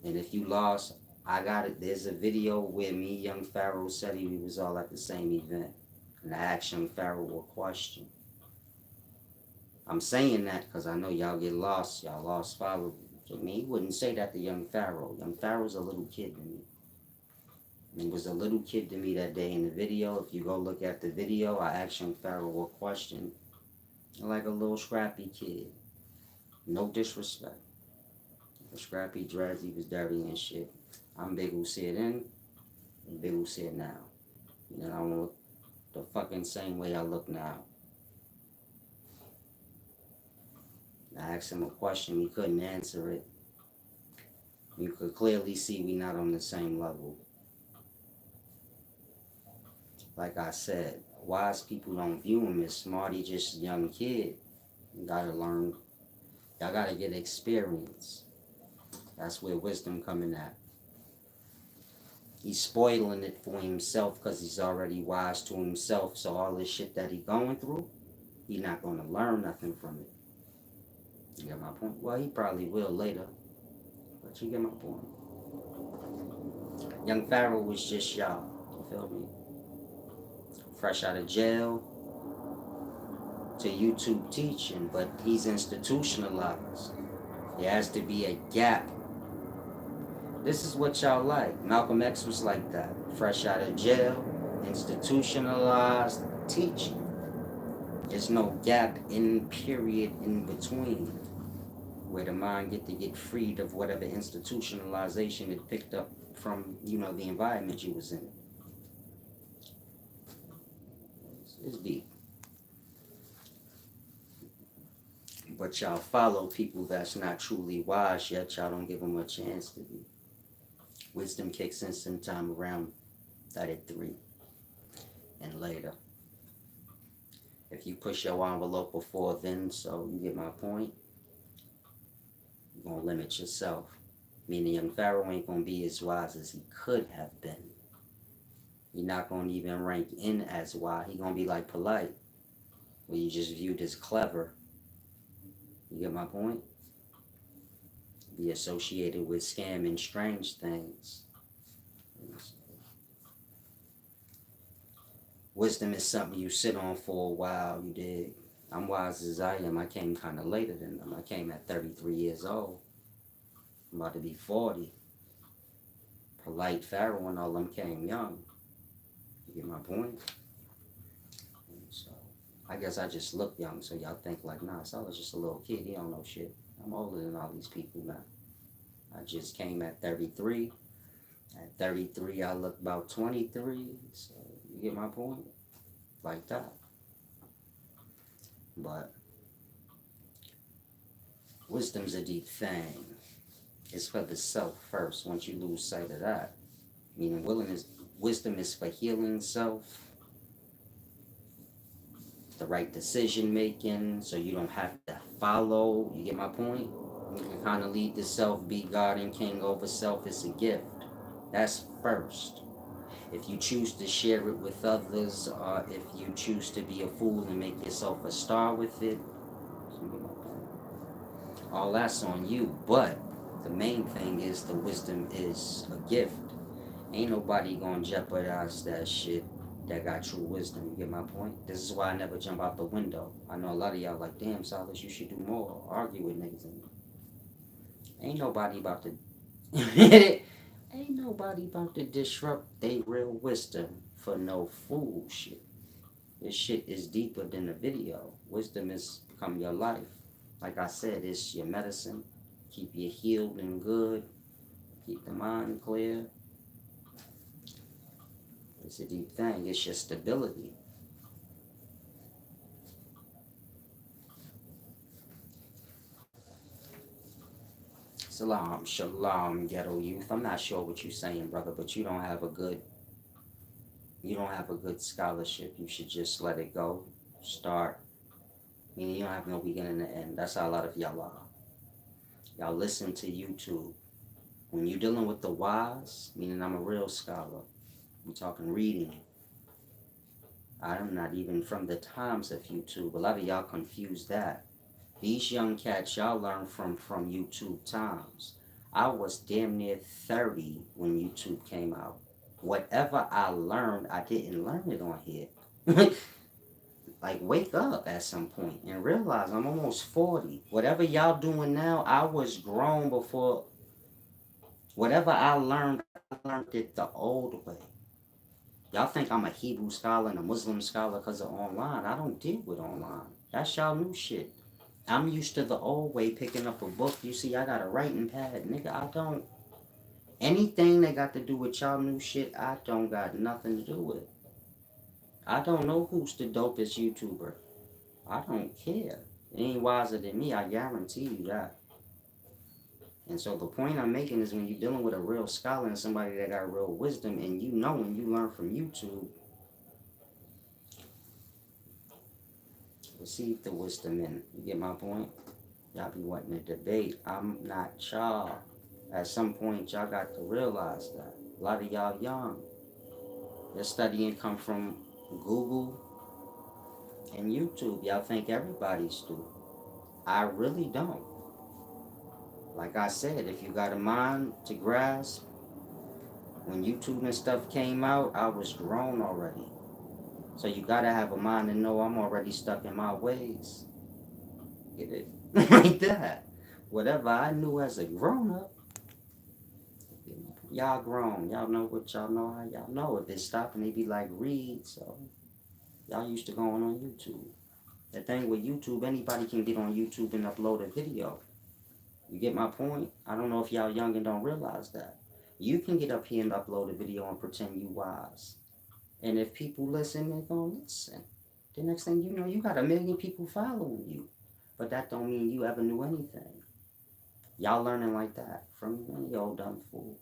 And if you lost, I got it. There's a video where me, young Pharaoh, said we was all at the same event. And I asked young Pharaoh a question. I'm saying that because I know y'all get lost. Y'all lost followers. So me, he wouldn't say that to young Pharaoh. Young Pharaoh's a little kid to me. He was a little kid to me that day in the video. If you go look at the video, I asked young Pharaoh a question. Like a little scrappy kid. No disrespect. Scrappy dreads, he was dirty and shit. I'm big who said then, and big who said now. You know, I don't look the fucking same way I look now. I asked him a question, he couldn't answer it. You could clearly see we not on the same level. Like I said, wise people don't view him as smart, he just a young kid. You gotta learn, y'all gotta get experience. That's where wisdom coming at. He's spoiling it for himself because he's already wise to himself. So all this shit that he going through, he not going to learn nothing from it. You get my point? Well, he probably will later. But you get my point. Young Pharaoh was just y'all. You feel me? Fresh out of jail to YouTube teaching. But he's institutionalized. There has to be a gap. This is what y'all like. Malcolm X was like that. Fresh out of jail, institutionalized teaching. There's no gap in period in between where the mind get freed of whatever institutionalization it picked up from, you know, the environment you was in. It's deep. But y'all follow people that's not truly wise yet. Y'all don't give them a chance to be. Wisdom kicks in sometime around 33 and later. If you push your envelope before then, so you get my point, you're going to limit yourself. Meaning young Pharaoh ain't going to be as wise as he could have been. You're not going to even rank in as wise. He going to be like polite, where you just viewed as clever. You get my point? Be associated with scam and strange things. Wisdom is something you sit on for a while, you dig? I'm wise as I am. I came kind of later than them. I came at 33 years old. I'm about to be 40. Polite Pharaoh and all them came young. You get my point? And so, I guess I just look young, so y'all think like, nah, Salah's just a little kid. He don't know shit. I'm older than all these people now. I just came at 33. At 33, I look about 23. So, you get my point? Like that. But wisdom's a deep thing. It's for the self first. Once you lose sight of that, meaning wisdom is for healing self, the right decision making, so you don't have to follow. You get my point? You can kind of lead the self, be God and King over self. It's a gift. That's first. If you choose to share it with others, or if you choose to be a fool and make yourself a star with it, all that's on you. But the main thing is the wisdom is a gift. Ain't nobody gonna jeopardize that shit that got true wisdom. You get my point? This is why I never jump out the window. I know a lot of y'all like, damn, Silas, you should do more. Argue with niggas. Ain't nobody about to ain't nobody about to disrupt their real wisdom for no fool shit. This shit is deeper than a video. Wisdom has become your life. Like I said, it's your medicine. Keep you healed and good. Keep the mind clear. It's a deep thing. It's your stability. Salam, shalom, ghetto youth. I'm not sure what you're saying, brother, but you don't have a good scholarship. You should just let it go. Start. Meaning you don't have no beginning and end. That's how a lot of y'all are. Y'all listen to YouTube. When you're dealing with the wise, meaning I'm a real scholar, I'm talking reading. I'm not even from the times of YouTube. A lot of y'all confuse that. These young cats y'all learn from YouTube times. I was damn near 30 when YouTube came out. Whatever I learned, I didn't learn it on here. Like, wake up at some point and realize I'm almost 40. Whatever y'all doing now, I was grown before. Whatever I learned it the old way. Y'all think I'm a Hebrew scholar and a Muslim scholar because of online. I don't deal with online. That's y'all new shit. I'm used to the old way, picking up a book. You see, I got a writing pad. Nigga, I don't. Anything that got to do with y'all new shit, I don't got nothing to do with. I don't know who's the dopest YouTuber. I don't care. It ain't wiser than me, I guarantee you that. And so the point I'm making is when you're dealing with a real scholar and somebody that got real wisdom, and you know when you learn from YouTube, receive the wisdom in. You get my point? Y'all be wanting to debate. I'm not y'all. At some point, y'all got to realize that. A lot of y'all young. Your studying come from Google and YouTube. Y'all think everybody's do. I really don't. Like I said, if you got a mind to grasp, when YouTube and stuff came out, I was grown already. So you gotta have a mind to know I'm already stuck in my ways. Get it? Like that. Whatever I knew as a grown up, y'all grown. Y'all know what y'all know, how y'all know. If it's stopping, they be like, read. So y'all used to going on YouTube. The thing with YouTube, anybody can get on YouTube and upload a video. You get my point? I don't know if y'all young and don't realize that. You can get up here and upload a video and pretend you wise. And if people listen, they're going to listen. The next thing you know, you got 1 million people following you. But that don't mean you ever knew anything. Y'all learning like that from any old dumb fool.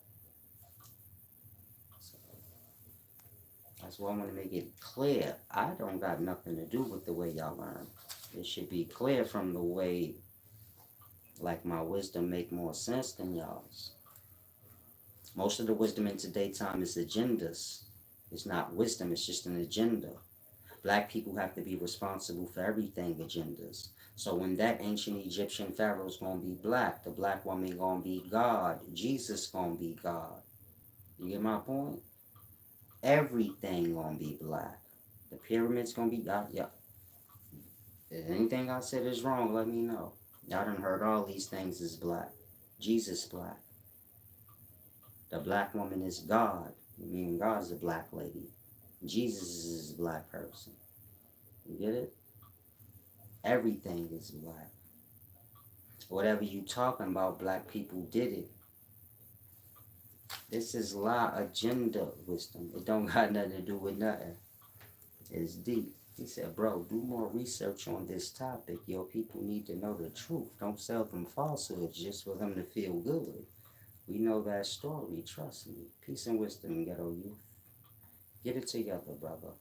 That's why I want to make it clear. I don't got nothing to do with the way y'all learn. It should be clear from the way, like, my wisdom make more sense than y'all's. Most of the wisdom in today's time is agendas. It's not wisdom, it's just an agenda. Black people have to be responsible for everything agendas. So when that ancient Egyptian pharaoh's gonna be black, the black woman gonna be God, Jesus gonna be God. You get my point? Everything gonna be black. The pyramids gonna be God. Yeah. If anything I said is wrong, let me know. Y'all done heard all these things is black. Jesus black. The black woman is God. Meaning God's a black lady. Jesus is a black person. You get it? Everything is black. Whatever you talking about, black people did it. This is la agenda wisdom. It don't got nothing to do with nothing. It's deep. He said, bro, do more research on this topic. Your people need to know the truth. Don't sell them falsehoods just for them to feel good. We know that story, trust me. Peace and wisdom, ghetto youth. Get it together, brother.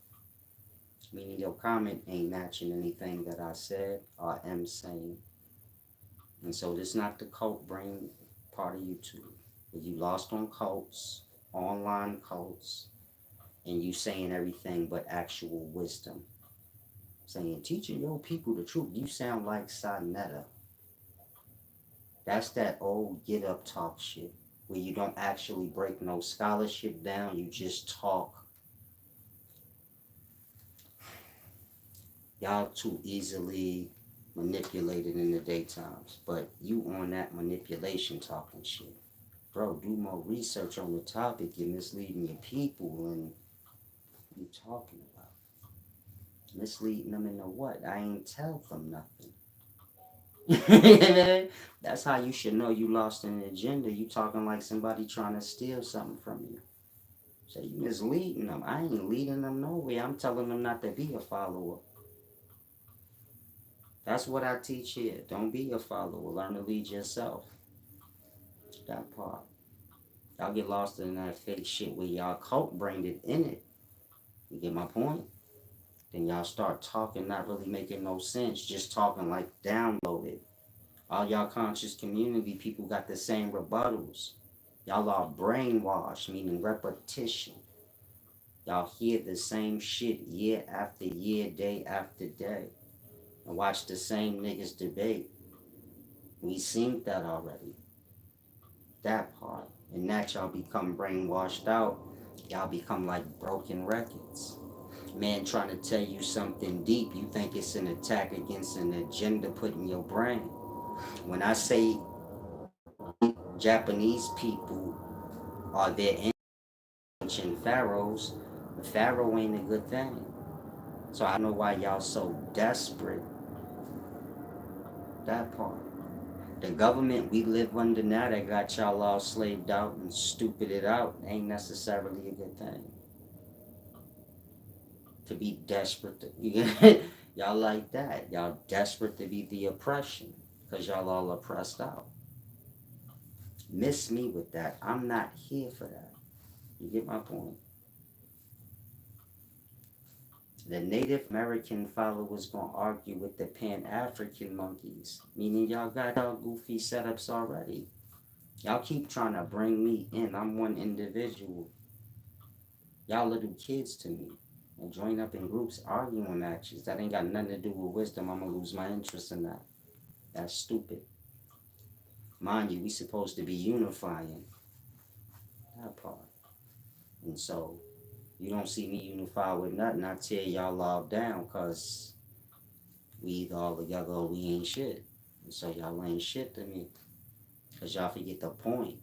Meaning your comment ain't matching anything that I said or am saying. And so this is not the cult brain part of YouTube. But you lost on cults, online cults, and you saying everything but actual wisdom. Saying, teaching your people the truth. You sound like Sonetta. That's that old get up talk shit. Where you don't actually break no scholarship down. You just talk. Y'all too easily manipulated in the daytimes. But you on that manipulation talking shit. Bro, do more research on the topic. You're misleading your people. And what you talking about? Misleading them into what? I ain't tell them nothing. That's how you should know you lost an agenda. You talking like somebody trying to steal something from you. So you misleading them. I ain't leading them nowhere. I'm telling them not to be a follower. That's what I teach here. Don't be a follower. Learn to lead yourself. That part. Y'all get lost in that fake shit where y'all cult brained it in it. You get my point? Then y'all start talking, not really making no sense. Just talking like downloaded. All y'all conscious community people got the same rebuttals. Y'all are brainwashed, meaning repetition. Y'all hear the same shit year after year, day after day. And watch the same niggas debate. We seen that already. That part. And that y'all become brainwashed out. Y'all become like broken records. Man trying to tell you something deep, you think it's an attack against an agenda put in your brain. When I say Japanese people are their ancient pharaohs, the pharaoh ain't a good thing. So I don't know why y'all so desperate. That part. The government we live under now that got y'all all slaved out and stupided out ain't necessarily a good thing. To be desperate to, y'all like that. Y'all desperate to be the oppression because y'all all oppressed out. Miss me with that. I'm not here for that. You get my point? The Native American followers gonna argue with the Pan-African monkeys, meaning y'all got y'all goofy setups already. Y'all keep trying to bring me in. I'm one individual. Y'all little kids to me. And join up in groups arguing matches. That ain't got nothing to do with wisdom. I'm gonna lose my interest in that. That's stupid. Mind you, we supposed to be unifying. That part. And so you don't see me unify with nothing. I tear y'all all down because we either all together or we ain't shit. And so y'all ain't shit to me because y'all forget the point.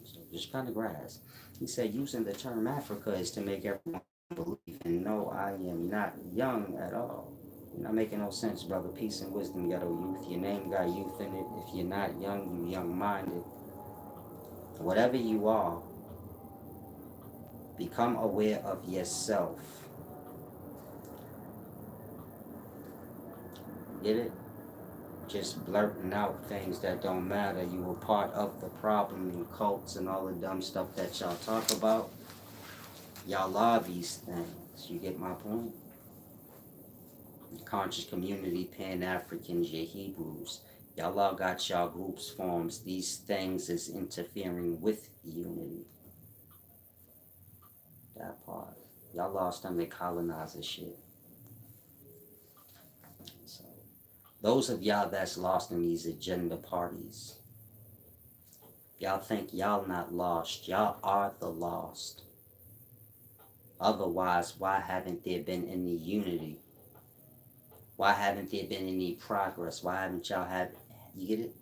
So just kind of grasp. He said using the term Africa is to make everyone believe. And no, I am not young at all. You're not making no sense, brother. Peace and wisdom, ghetto youth. Your name got youth in it. If you're not young, you young-minded. Whatever you are, become aware of yourself. Get it? Just blurting out things that don't matter. You were part of the problem in cults and all the dumb stuff that y'all talk about. Y'all love these things. You get my point? Conscious community, Pan-Africans, your Hebrews. Y'all all got y'all groups forms. These things is interfering with unity. That part. Y'all lost on the colonizer shit. So those of y'all that's lost in these agenda parties, y'all think y'all not lost. Y'all are the lost. Otherwise, why haven't there been any unity? Why haven't there been any progress? Why haven't y'all had, you get it?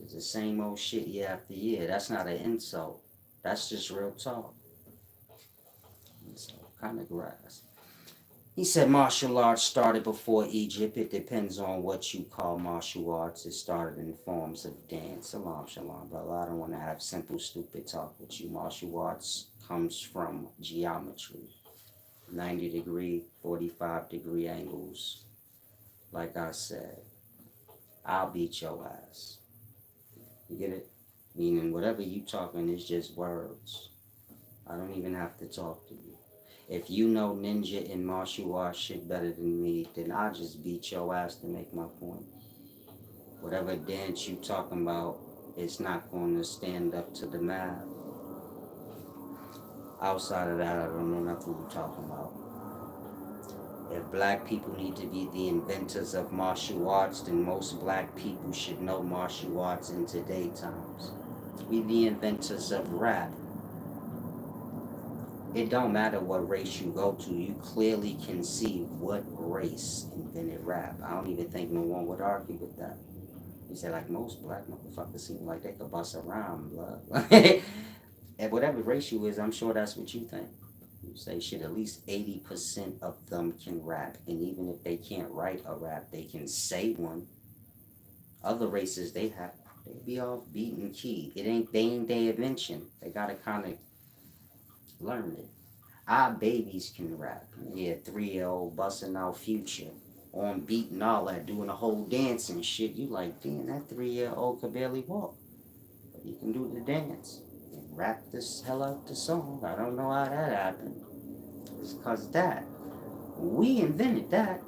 It's the same old shit year after year. That's not an insult. That's just real talk. So, kind of grass. He said martial arts started before Egypt. It depends on what you call martial arts. It started in forms of dance. Salam, shalom, brother. I don't want to have simple, stupid talk with you. Martial arts comes from geometry. 90-degree, 45-degree angles. Like I said, I'll beat your ass. You get it? Meaning whatever you talking is just words. I don't even have to talk to you. If you know ninja and martial arts shit better than me, then I'll just beat your ass to make my point. Whatever dance you talking about, it's not going to stand up to the math. Outside of that, I don't know nothing you're talking about. If black people need to be the inventors of martial arts, then most black people should know martial arts in today's times. We the inventors of rap. It don't matter what race you go to, you clearly can see what race invented rap. I don't even think no one would argue with that. You say like most black motherfuckers seem like they could bust around, blood. And whatever race you is, I'm sure that's what you think. You say shit, at least 80% of them can rap. And even if they can't write a rap, they can say one. Other races, they be off beat and key. They ain't their invention. They gotta kinda learn it. Our babies can rap. Yeah, 3-year-old busting out Future on beat and all that, doing a whole dance and shit. You like, damn, that 3-year-old could barely walk. But he can do the dance and rap this hell out the song. I don't know how that happened. It's cause that. We invented that.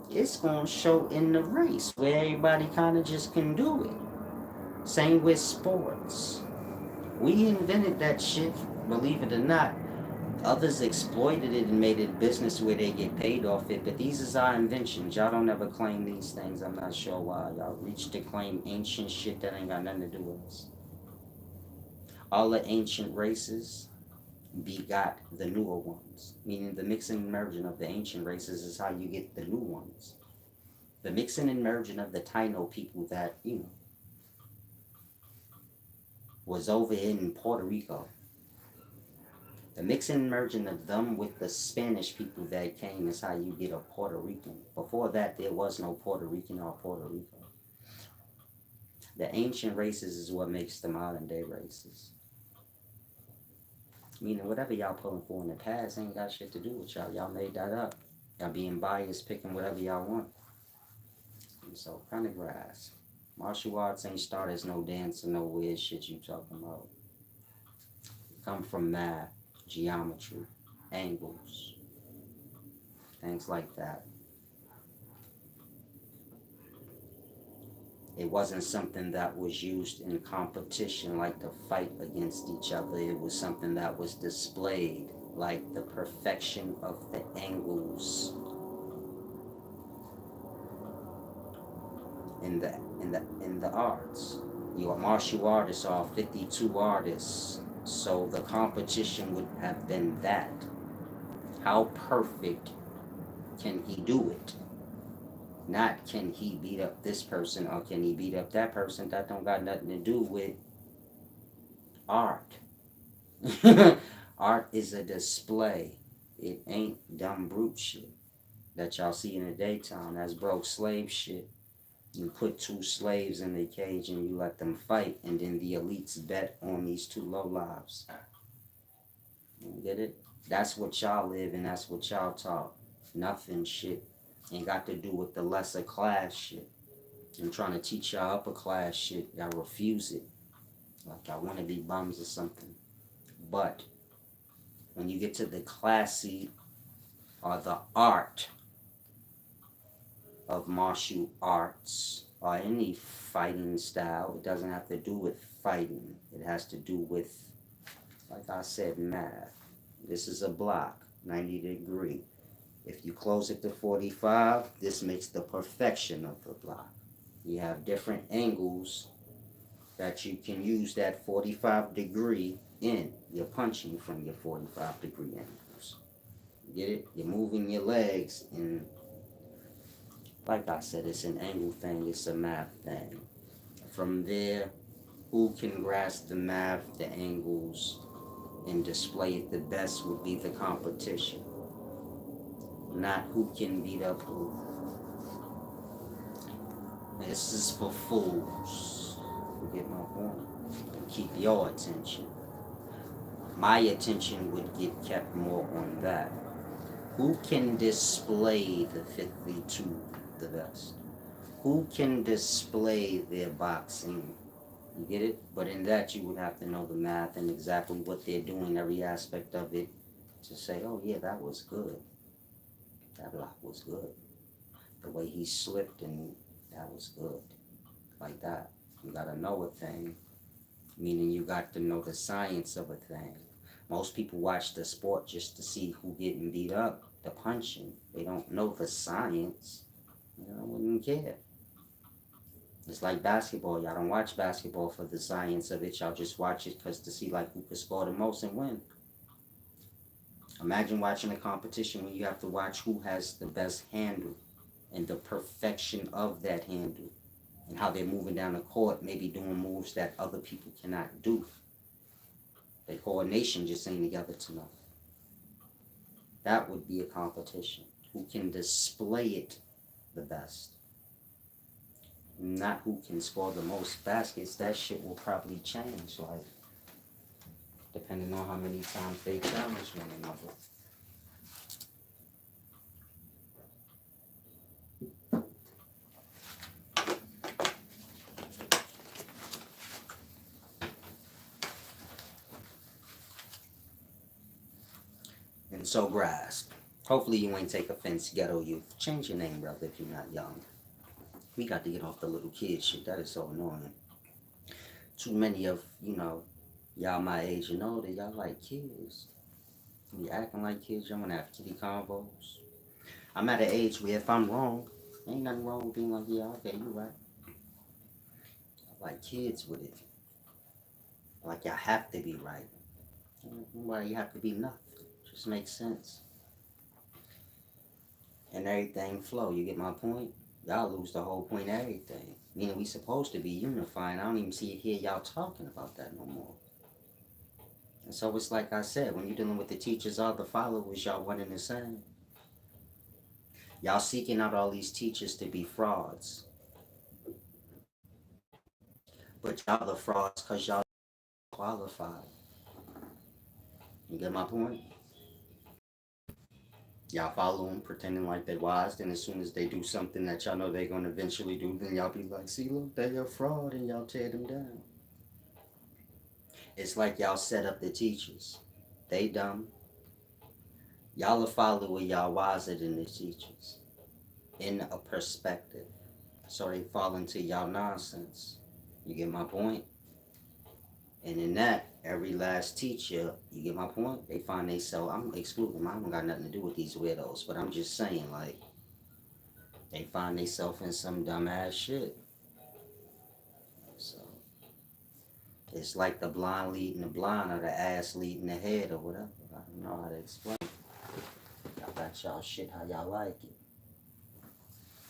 It's gonna show in the race where everybody kinda just can do it. Same with sports. We invented that shit, believe it or not. Others exploited it and made it business where they get paid off it, but these is our inventions. Y'all don't ever claim these things. I'm not sure why. Y'all reach to claim ancient shit that ain't got nothing to do with us. All the ancient races begot the newer ones, meaning the mixing and merging of the ancient races is how you get the new ones. The mixing and merging of the Taino people that, was over in Puerto Rico. The mixing and merging of them with the Spanish people that came is how you get a Puerto Rican. Before that, there was no Puerto Rican or Puerto Rico. The ancient races is what makes the modern day races. Meaning whatever y'all pulling for in the past ain't got shit to do with y'all. Y'all made that up. Y'all being biased, picking whatever y'all want. And so, kind of grass. Martial arts ain't start as no dance or no weird shit you talking about. Come from math, geometry, angles, things like that. It wasn't something that was used in competition like to fight against each other. It was something that was displayed like the perfection of the angles in the arts. Your martial artists are 52 artists, so the competition would have been that. How perfect can he do it? Not can he beat up this person or can he beat up that person. That don't got nothing to do with art. Art is a display. It ain't dumb brute shit that y'all see in the daytime. That's broke slave shit. You put two slaves in the cage and you let them fight, and then the elites bet on these two low lives. You get it? That's what y'all live and that's what y'all talk. Nothing shit ain't got to do with the lesser class shit. I'm trying to teach y'all upper class shit. Y'all refuse it. Like y'all want to be bums or something. But when you get to the classy or the art of martial arts or any fighting style, it doesn't have to do with fighting. It has to do with, like I said, math. This is a block, 90 degree. If you close it to 45, this makes the perfection of the block. You have different angles that you can use that 45 degree in. You're punching from your 45 degree angles. Get it? You're moving your legs, and like I said, it's an angle thing, it's a math thing. From there, who can grasp the math, the angles, and display it the best would be the competition. Not who can beat up who. This is for fools. You get my point? Keep your attention. My attention would get kept more on that. Who can display the 52 the best? Who can display their boxing? You get it? But in that, you would have to know the math and exactly what they're doing, every aspect of it, to say, oh yeah, that was good. That block was good. The way he slipped, and that was good. Like that. You gotta know a thing, meaning you got to know the science of a thing. Most people watch the sport just to see who getting beat up, the punching. They don't know the science. You know, wouldn't care. It's like basketball. Y'all don't watch basketball for the science of it. Y'all just watch it because to see like who could score the most and win. Imagine watching a competition when you have to watch who has the best handle and the perfection of that handle and how they're moving down the court, maybe doing moves that other people cannot do. Their coordination just ain't together enough. That would be a competition. Who can display it the best? Not who can score the most baskets. That shit will probably change, like, depending on how many times they challenge one another. And so grasp. Hopefully you ain't take offense, ghetto youth. Change your name, brother, if you're not young. We got to get off the little kid shit. That is so annoying. Too many of, y'all my age and older, y'all like kids. You acting like kids, y'all want to have kitty combos. I'm at an age where if I'm wrong, ain't nothing wrong with being like, yeah, okay, you right. I like kids with it. Like y'all have to be right. Why you have to be nothing? Just makes sense. And everything flow. You get my point? Y'all lose the whole point of everything. Meaning we supposed to be unifying. I don't even see it here y'all talking about that no more. And so it's like I said, when you're dealing with the teachers or the followers, y'all one and the same. Y'all seeking out all these teachers to be frauds. But y'all the frauds because y'all qualified. You get my point? Y'all follow them, pretending like they're wise, then as soon as they do something that y'all know they're going to eventually do, then y'all be like, see, look, they're a fraud, and y'all tear them down. It's like y'all set up the teachers. They dumb. Y'all a follower, y'all wiser than the teachers. In a perspective. So they fall into y'all nonsense. You get my point? And in that, every last teacher, you get my point? They find themselves, I'm excluding them, I don't got nothing to do with these weirdos, but I'm just saying, like, they find themselves in some dumbass shit. So, it's like the blind leading the blind or the ass leading the head or whatever. I don't know how to explain. Y'all got y'all shit how y'all like it.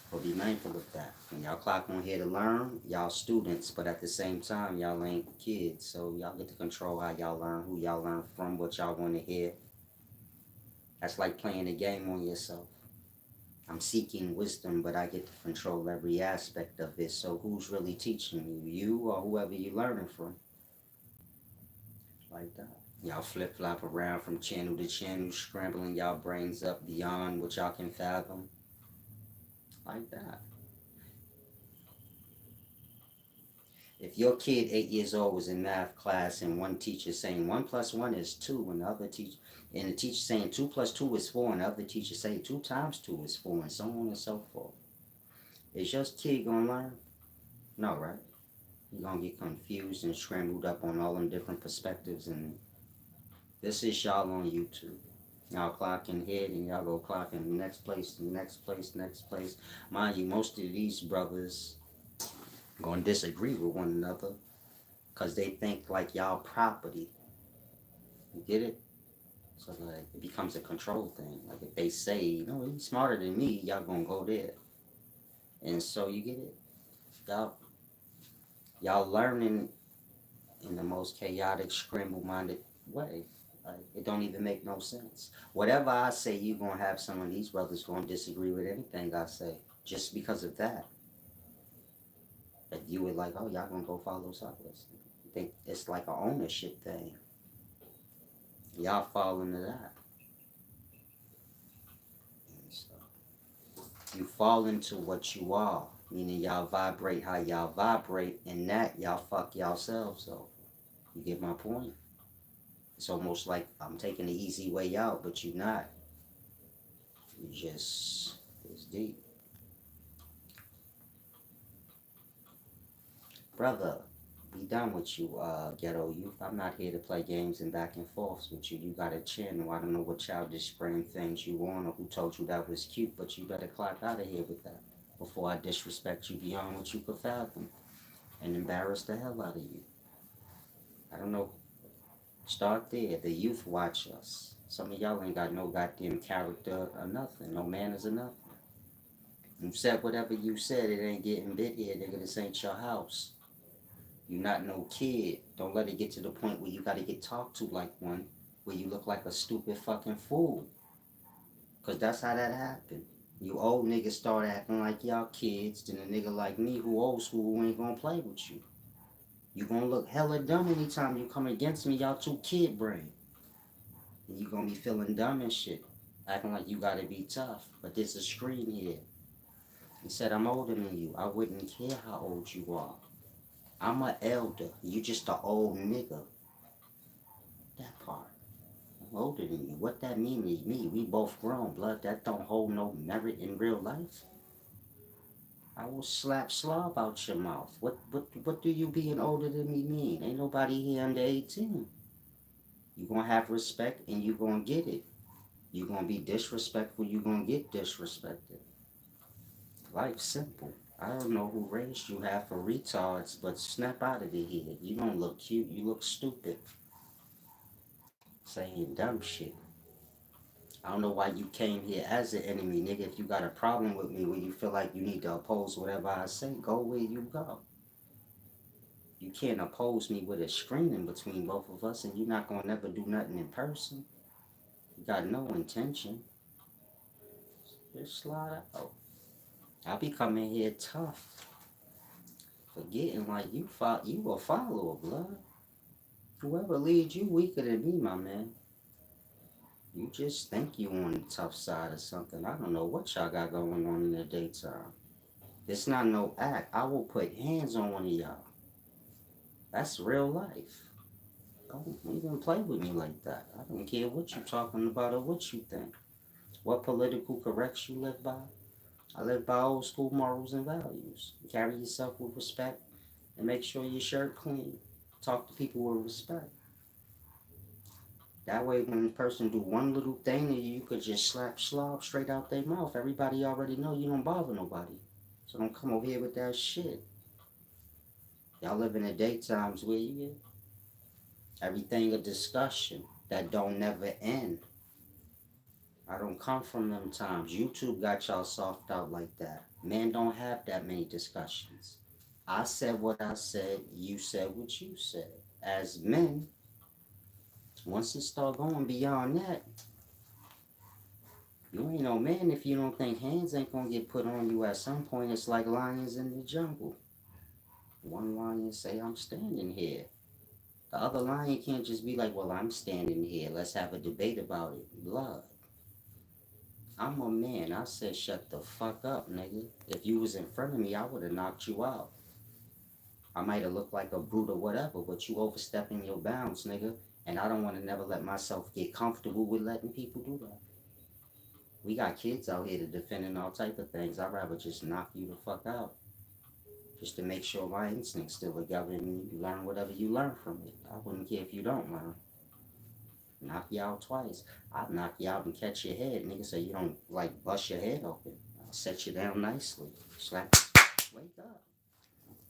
But be mindful of that. When y'all clock on here to learn, y'all students, but at the same time, y'all ain't kids. So y'all get to control how y'all learn, who y'all learn from, what y'all want to hear. That's like playing a game on yourself. I'm seeking wisdom, but I get to control every aspect of it. So who's really teaching you? You or whoever you're learning from? Like that. Y'all flip-flop around from channel to channel, scrambling y'all brains up beyond what y'all can fathom. Like that. If your kid 8 years old was in math class and one teacher saying 1 plus 1 is 2, and the other teacher and the teacher saying 2 plus 2 is 4, and the other teacher saying 2 times 2 is 4, and so on and so forth, is your kid gonna learn? No, right? You're gonna get confused and scrambled up on all them different perspectives, and this is y'all on YouTube. Y'all clocking here, and y'all go clocking the next place, the next place, next place. Mind you, most of these brothers gonna disagree with one another because they think like y'all property. You get it? So like it becomes a control thing. Like if they say, he's smarter than me, y'all gonna go there. And so you get it? Y'all y'all learning in the most chaotic, scramble-minded way. Like, it don't even make no sense. Whatever I say, you gonna have some of these brothers gonna disagree with anything I say, just because of that. That you would like, oh, y'all gonna go follow Silas. You think it's like an ownership thing. Y'all fall into that. And so you fall into what you are, meaning y'all vibrate how y'all vibrate, and that y'all fuck yourselves over. You get my point? It's almost like I'm taking the easy way out, but you're not. You just, it's deep. Brother, be done with you, ghetto youth. I'm not here to play games and back and forths with you. You got a chin. Well, I don't know what childish brain things you on or who told you that was cute, but you better clock out of here with that before I disrespect you beyond what you could fathom and embarrass the hell out of you. I don't know. Start there. The youth watch us. Some of y'all ain't got no goddamn character or nothing, no manners or nothing. You said whatever you said, it ain't getting bit here, nigga. This ain't your house. You not no kid. Don't let it get to the point where you gotta get talked to like one, where you look like a stupid fucking fool. Cause that's how that happened. You old niggas start acting like y'all kids, then a nigga like me who old school who ain't gonna play with you. You gonna look hella dumb anytime you come against me, y'all too kid brain. And you gonna be feeling dumb and shit. Acting like you gotta be tough. But there's a screen here. He said, I'm older than you. I wouldn't care how old you are. I'm an elder. You just an old nigga. That part. I'm older than you. What that mean to me? We both grown, blood. That don't hold no merit in real life. I will slap slob out your mouth. What do you being older than me mean? Ain't nobody here under 18. You gonna have respect and you gonna get it. You gonna be disrespectful, you gonna get disrespected. Life's simple. I don't know who raised you half for retards, but snap out of here. You don't look cute, you look stupid. Saying dumb shit. I don't know why you came here as an enemy, nigga. If you got a problem with me where you feel like you need to oppose whatever I say, go where you go. You can't oppose me with a screen in between both of us, and you're not gonna never do nothing in person. You got no intention. Just slide out. I'll be coming here tough. Forgetting like you a follower, blood. Whoever leads you weaker than me, my man. You just think you on the tough side or something. I don't know what y'all got going on in the daytime. It's not no act. I will put hands on one of y'all. That's real life. Don't even play with me like that. I don't care what you talking about or what you think. What political corrects you live by? I live by old school morals and values. Carry yourself with respect and make sure your shirt clean. Talk to people with respect. That way when a person do one little thing to you, you could just slap slob straight out their mouth. Everybody already know you don't bother nobody. So don't come over here with that shit. Y'all live in the daytimes where you get everything a discussion that don't never end. I don't come from them times. YouTube got y'all soft out like that. Men don't have that many discussions. I said what I said, you said what you said. As men, once it start going beyond that, you ain't no man if you don't think hands ain't gonna get put on you at some point. It's like lions in the jungle. One lion say, I'm standing here. The other lion can't just be like, well, I'm standing here. Let's have a debate about it. Blood. I'm a man. I said, shut the fuck up, nigga. If you was in front of me, I would have knocked you out. I might have looked like a brute or whatever, but you overstepping your bounds, nigga. And I don't want to never let myself get comfortable with letting people do that. We got kids out here to defending all type of things. I'd rather just knock you the fuck out. Just to make sure my instincts still together and you learn whatever you learn from it. I wouldn't care if you don't learn. Knock you out twice. I'll knock you out and catch your head, nigga, so you don't like bust your head open. I'll set you down nicely. Just like, wake up.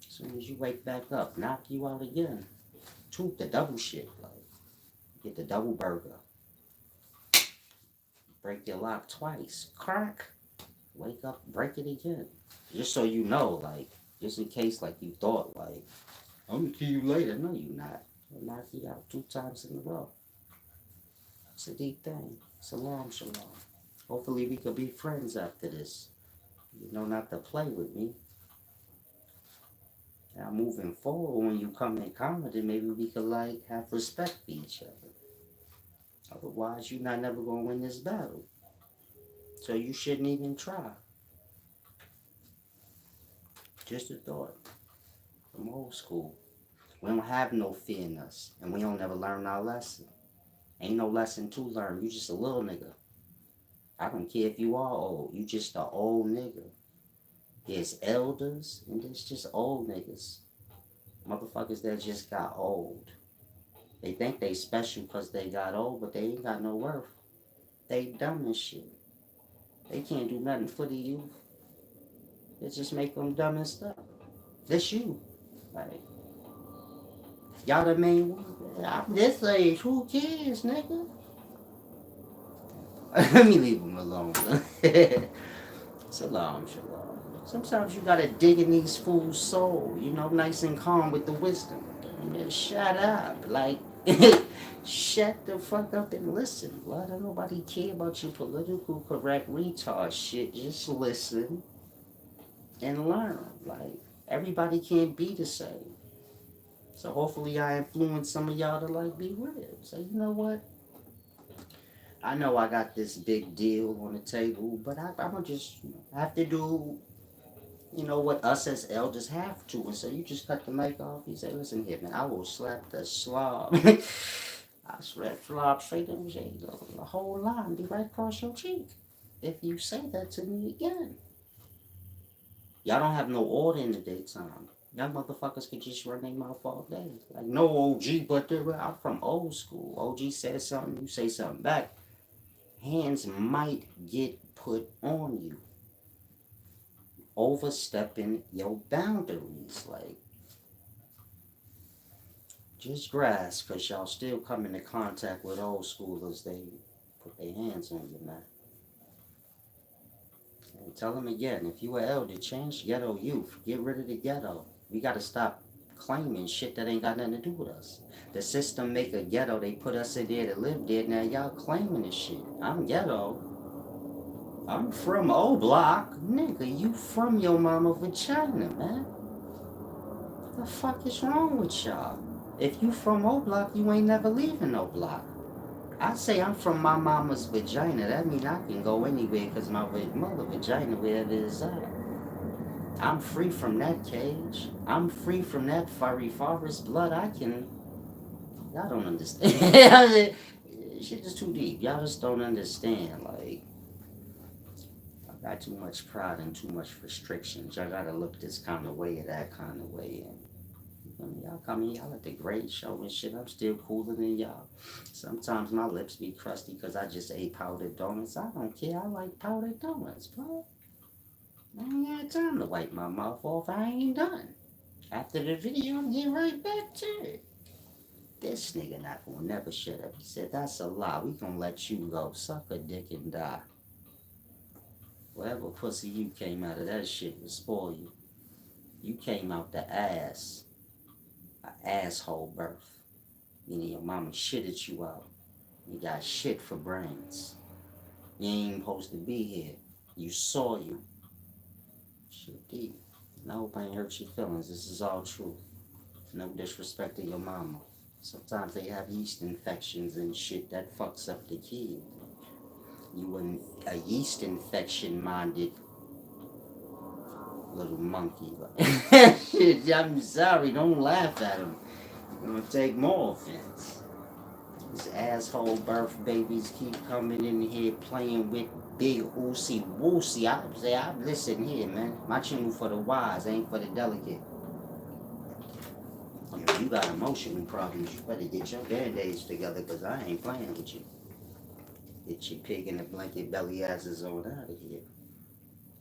As soon as you wake back up, knock you out again. The double shit, like, get the double burger. Break your lock twice. Crack. Wake up, break it again. Just so you know, like, just in case, like, you thought, like, I'm gonna kill you later. No, you not. I'll knock you out 2 times in a row. It's a deep thing. Shalom, shalom. Hopefully we could be friends after this. You know not to play with me. Now moving forward, when you come in comedy, maybe we could like have respect for each other. Otherwise, you're not never gonna win this battle. So you shouldn't even try. Just a thought. From old school. We don't have no fear in us, and we don't never learn our lesson. Ain't no lesson to learn. You just a little nigga. I don't care if you are old. You just a old nigga. There's elders, and there's just old niggas. Motherfuckers that just got old. They think they special because they got old, but they ain't got no worth. They dumb as shit. They can't do nothing for the youth. It just make them dumb and stuff. That's you. Like, y'all the main one. I'm this age. Who cares, nigga? Let me leave them alone. Shalom, shalom. Sometimes you gotta dig in these fools' soul, you know, nice and calm with the wisdom. And then shut up. Like, shut the fuck up and listen, blood. Don't nobody care about your political correct retard shit. Just listen and learn. Like, everybody can't be the same. So hopefully I influence some of y'all to like be real. So you know what? I know I got this big deal on the table, but I'm gonna just have to do, you know, what us as elders have to. And so you just cut the mic off. You say, listen here, man, I will slap the slob. I slap slob straight in the whole line, be right across your cheek. If you say that to me again. Y'all don't have no order in the daytime. Y'all motherfuckers can just run their mouth all day. Like, no OG, but I'm from old school. OG says something, you say something back. Hands might get put on you. Overstepping your boundaries. Like, just grasp, because y'all still come into contact with old schoolers. They put their hands on you, man. And tell them again, if you were elder, change ghetto youth. Get rid of the ghetto. We got to stop claiming shit that ain't got nothing to do with us. The system make a ghetto. They put us in there to live there. Now y'all claiming this shit. I'm ghetto. I'm from O Block. Nigga, you from your mama vagina, man. What the fuck is wrong with y'all? If you from O Block, you ain't never leaving O Block. I say I'm from my mama's vagina. That mean I can go anywhere because my mother vagina, wherever it's at. I'm free from that cage. I'm free from that furry forest blood. I can... Y'all don't understand. Shit is too deep. Y'all just don't understand. Like, I got too much pride and too much restrictions. Y'all gotta look this kind of way or that kind of way. And y'all come in, y'all at the great show and shit. I'm still cooler than y'all. Sometimes my lips be crusty because I just ate powdered donuts. I don't care. I like powdered donuts, bro. I ain't got time to wipe my mouth off. I ain't done. After the video, I'm getting right back to it. This nigga not gonna never shut up. He said, that's a lie. We gonna let you go. Suck a dick and die. Whatever pussy you came out of, that shit will spoil you. You came out the ass. An asshole birth. Meaning your mama shitted you out. You got shit for brains. You ain't supposed to be here. You saw you. Shit deep. I hope I ain't hurt your feelings. This is all truth. No disrespect to your mama. Sometimes they have yeast infections and shit that fucks up the kid. You a yeast infection minded little monkey. Like, I'm sorry, don't laugh at him. I'm gonna take more offense. These asshole birth babies keep coming in here playing with big oosy woosy. I listen here, man. My channel for the wise, ain't for the delicate. If you got emotional problems, you better get your band-aids together, because I ain't playing with you. Get your pig in the blanket belly asses on out of here.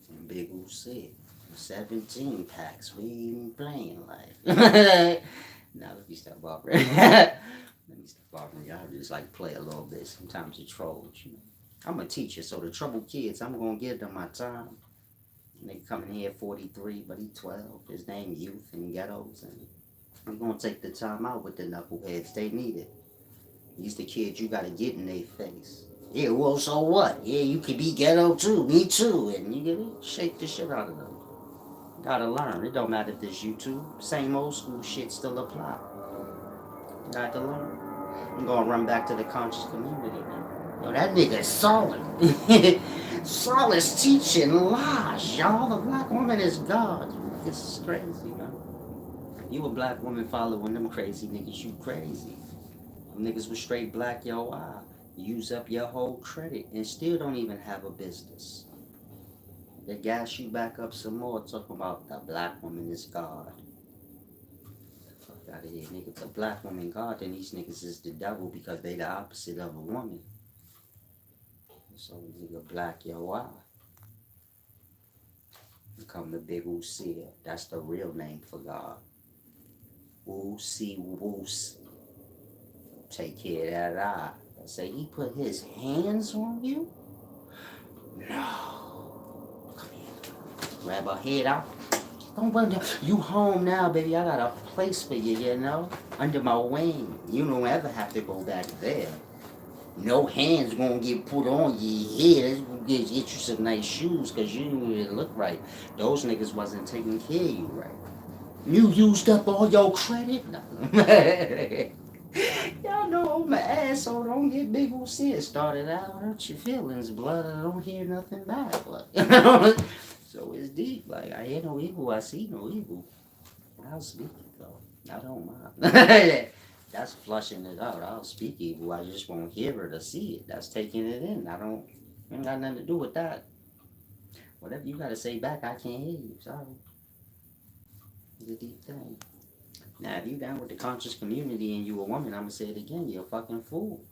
And Big O said, 17 packs, we ain't even playing life. Now let me stop bothering. Let me stop bothering you. I just like play a little bit. Sometimes it trolls, you know. I'm a teacher, so the troubled kids, I'm gonna give them my time. They coming here at 43, but he 12. His name Youth in Ghettos, and I'm gonna take the time out with the knuckleheads. They need it. These the kids you gotta get in their face. Yeah, well, so what? Yeah, you could be ghetto too. Me too. And you get it? Shake the shit out of them. Gotta learn. It don't matter if it's YouTube. Same old school shit still apply. Got to learn. I'm gonna run back to the conscious community now. Yo, that nigga solid. Solid's teaching lies, y'all. The black woman is God. This is crazy, man. You a black woman following them crazy niggas, you crazy. Them niggas was straight black, yo, use up your whole credit and still don't even have a business. They gas you back up some more talking about the black woman is God. Fuck out of here, nigga. The black woman God, then these niggas is the devil because they the opposite of a woman. So nigga black, yo, become the big Usia. That's the real name for God. Woosie woos. Take care of that eye. I say he put his hands on you? No. Come here. Grab her head out. Don't run down. You home now, baby. I got a place for you, you know? Under my wing. You don't ever have to go back there. No hands gonna get put on your head. It's gonna get you some nice shoes because you didn't even look right. Those niggas wasn't taking care of you right. You used up all your credit? No. Y'all know I'm an asshole. Don't get big old shit started out. Hurt your feelings, blood. I don't hear nothing back. Like, so it's deep. Like, I hear no evil. I see no evil. I'll speak it, though. I don't mind. That's flushing it out. I'll speak evil. I just won't hear it or see it. That's taking it in. Ain't got nothing to do with that. Whatever you got to say back, I can't hear you. Sorry. It's a deep thing. Now, if you down with the conscious community and you a woman, I'm going to say it again, you're a fucking fool.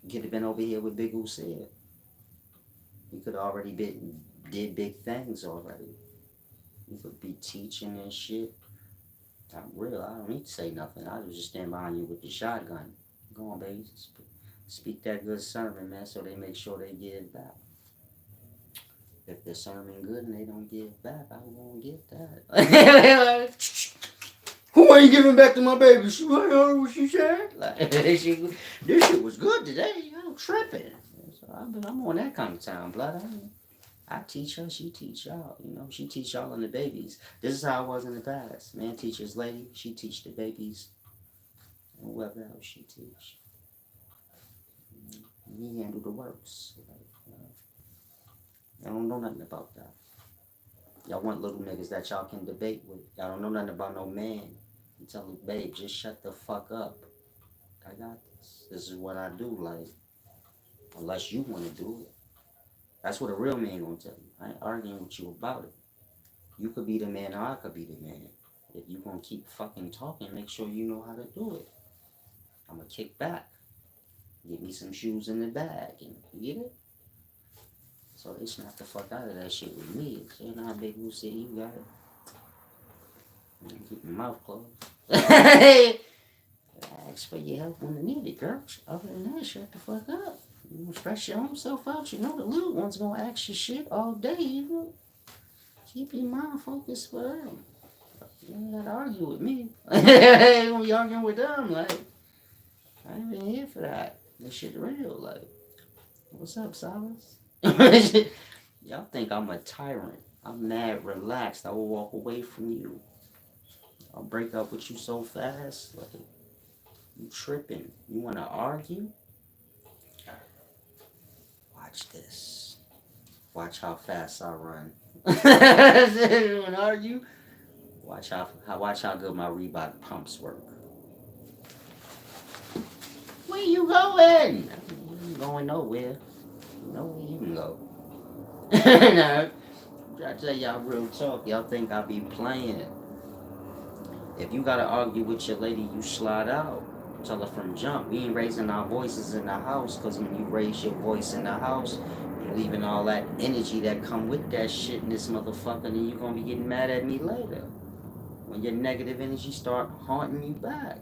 You could have been over here with Big O said. You could have already did big things already. You could be teaching and shit. I'm real. I don't need to say nothing. I just stand behind you with the shotgun. Go on, baby. Speak that good sermon, man, so they make sure they give back. If the sermon good and they don't give back, I won't get that. Who ain't giving back to my baby? She heard what she said. Like, this shit was good today. I'm tripping. So I'm on that kind of time, blood. I teach her, she teach y'all. You know, she teach y'all and the babies. This is how it was in the past. Man teaches lady, she teach the babies. And whoever else she teach. He handle the works. Y'all don't know nothing about that. Y'all want little niggas that y'all can debate with. Y'all don't know nothing about no man. You tell the babe, just shut the fuck up. I got this. This is what I do, like, unless you want to do it. That's what a real man gonna tell you. I ain't arguing with you about it. You could be the man or I could be the man. If you gonna keep fucking talking, make sure you know how to do it. I'm gonna kick back. Get me some shoes in the bag. And you get it? So they snap the fuck out of that shit with me. Say, nah, big who said you got it. Keep your mouth closed. Ask for your help when you need it, girl. Other than that, shut the fuck up. You gonna stress your own self out. You know the little one's gonna ask you shit all day. You know? Keep your mind focused for them. You ain't gotta argue with me. I ain't gonna be arguing with them. Like, I ain't even here for that. This shit real. Like, what's up, Silas? Y'all think I'm a tyrant. I'm mad, relaxed. I will walk away from you. I'll break up with you so fast. Like, you tripping. You wanna argue? Watch this. Watch how fast I run. When argue, watch how good my Reebok pumps work. Where you going? You ain't going nowhere. Nowhere you can go. Nah, I tell y'all real talk. Y'all think I be playing. If you gotta argue with your lady, you slide out. Tell her from jump. We ain't raising our voices in the house, cause when you raise your voice in the house, you're leaving all that energy that come with that shit in this motherfucker, and you gonna be getting mad at me later. When your negative energy start haunting you back.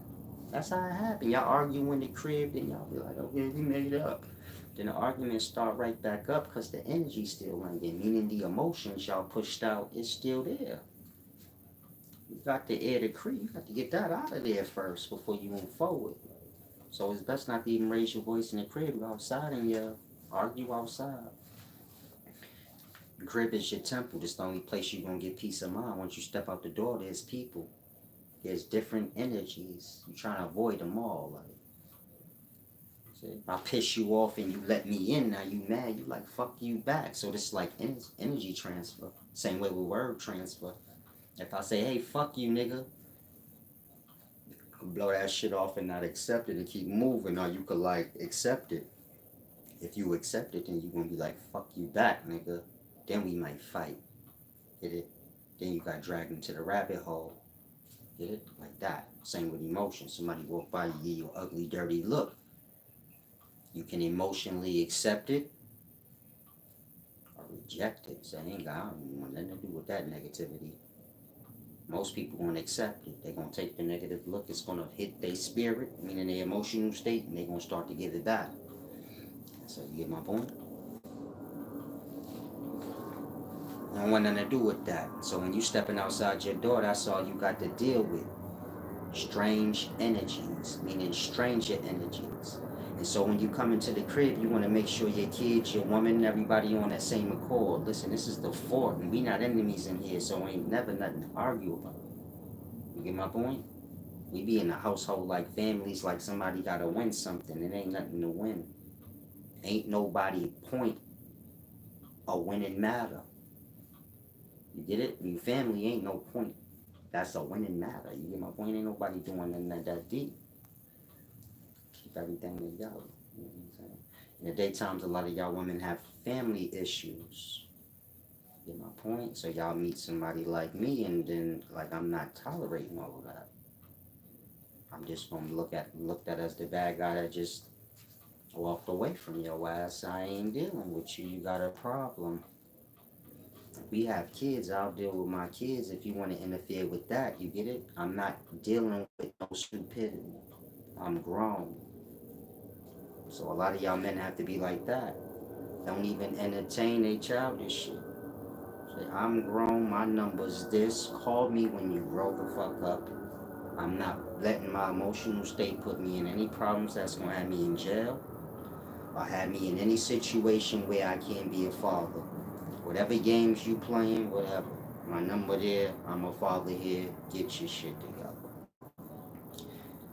That's how it happen. Y'all argue in the crib, then y'all be like, okay, we made it up. Then the arguments start right back up because the energy's still lingering, meaning the emotions y'all pushed out is still there. You got the air to creep. You got to get that out of there first before you move forward. So it's best not to even raise your voice in the crib. Go outside and argue outside. The crib is your temple. It's the only place you're going to get peace of mind. Once you step out the door, there's people. There's different energies. You're trying to avoid them all. Like, if I piss you off and you let me in, now you mad. You like, fuck you back. So this is like energy transfer. Same way with word transfer. If I say, hey, fuck you, nigga, you can blow that shit off and not accept it and keep moving. Or you could like accept it. If you accept it, then you're going to be like, fuck you back, nigga. Then we might fight. Get it? Then you got dragged into the rabbit hole. Get it? Like that. Same with emotion. Somebody walk by you, give you an ugly, dirty look. You can emotionally accept it or reject it. Say, I don't want nothing to do with that negativity. Most people gonna accept it. They're gonna take the negative look. It's gonna hit their spirit, meaning their emotional state, and they're gonna start to give it back. So you get my point? I don't want nothing to do with that. So when you stepping outside your door, that's all you got to deal with. Strange energies, meaning stranger energies. And so when you come into the crib, you want to make sure your kids, your woman, everybody on that same accord. Listen, this is the fort, and we not enemies in here, so ain't never nothing to argue about. You get my point? We be in a household like families, like somebody got to win something. It ain't nothing to win. Ain't nobody point a winning matter. You get it? Your family ain't no point. That's a winning matter. You get my point? Ain't nobody doing nothing that deep. Keep everything together. You know what I'm saying? In the daytimes, a lot of y'all women have family issues. You get my point? So y'all meet somebody like me, and then like I'm not tolerating all of that. I'm just gonna looked at as the bad guy that just walked away from your ass. I ain't dealing with you. You got a problem. We have kids. I'll deal with my kids. If you want to interfere with that, you get it? I'm not dealing with no stupidity. I'm grown. So a lot of y'all men have to be like that. Don't even entertain a childish shit. Say, I'm grown, my number's this. Call me when you grow the fuck up. I'm not letting my emotional state put me in any problems that's gonna have me in jail or have me in any situation where I can't be a father. Whatever games you playing, whatever. My number there, I'm a father here. Get your shit together.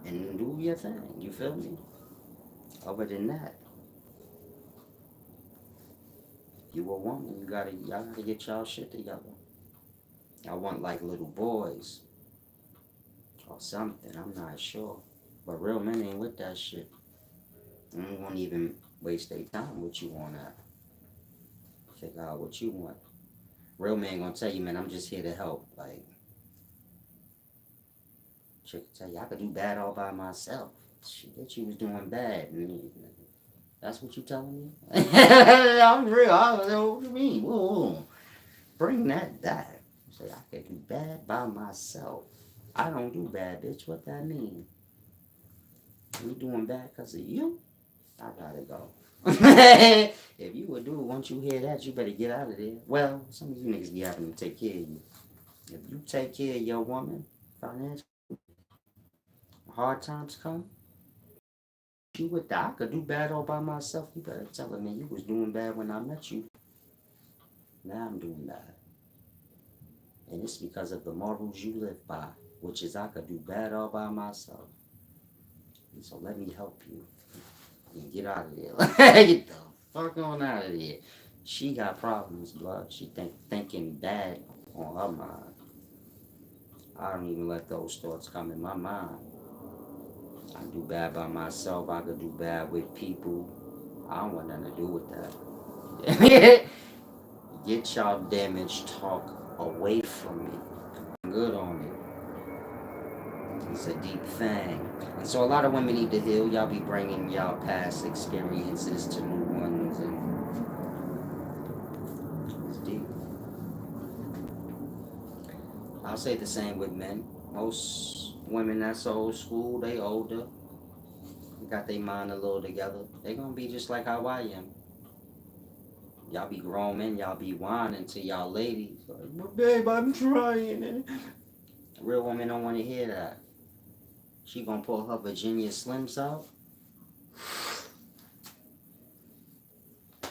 And do your thing. You feel me? Other than that, you a woman, y'all gotta get y'all shit together. I want like little boys or something, I'm not sure. But real men ain't with that shit. They won't even waste their time with you on that. Figure out what you want. Real man gonna tell you, man, I'm just here to help. Like, chick tell you, I could do bad all by myself. She bet you was doing bad. That's what you telling me? I'm real. I don't know what you mean. Whoa. Bring that back. Say, I could do bad by myself. I don't do bad, bitch. What that mean? You doing bad because of you? I gotta go. If you a dude, once you hear that, you better get out of there. Well, some of you niggas be having to take care of you. If you take care of your woman, financially, hard times come, you with that. I could do bad all by myself. You better tell her, man, you was doing bad when I met you. Now I'm doing bad. And it's because of the morals you live by, which is I could do bad all by myself. And so let me help you. And get out of there. Get the fuck on out of there. She got problems, blood. She thinking bad on her mind. I don't even let those thoughts come in my mind. I do bad by myself. I could do bad with people. I don't want nothing to do with that. Get y'all damaged talk away from me. I'm good on it. It's a deep thing. And so a lot of women need to heal. Y'all be bringing y'all past experiences to new ones, and it's deep. I'll say the same with men. Most women that's old school, they older, got their mind a little together. They gonna be just like how I am. Y'all be grown men, y'all be whining to y'all ladies. Like, but babe, I'm trying. A real woman don't want to hear that. She gonna pull her Virginia Slims out,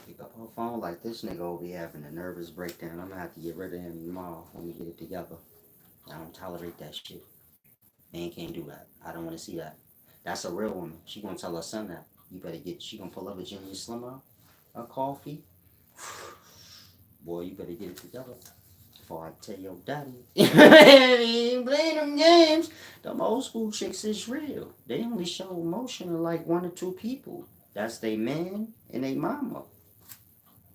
pick up her phone like this nigga over here having a nervous breakdown. I'm gonna have to get rid of him tomorrow when we get it together. I don't tolerate that shit. Man can't do that. I don't want to see that. That's a real woman. She gonna tell her son that. You better get. She gonna pull up Virginia Slim out, a coffee. Boy, you better get it together before I tell your daddy. He ain't playing them games. Them old school chicks is real. They only show emotion to like one or two people. That's they man and they mama.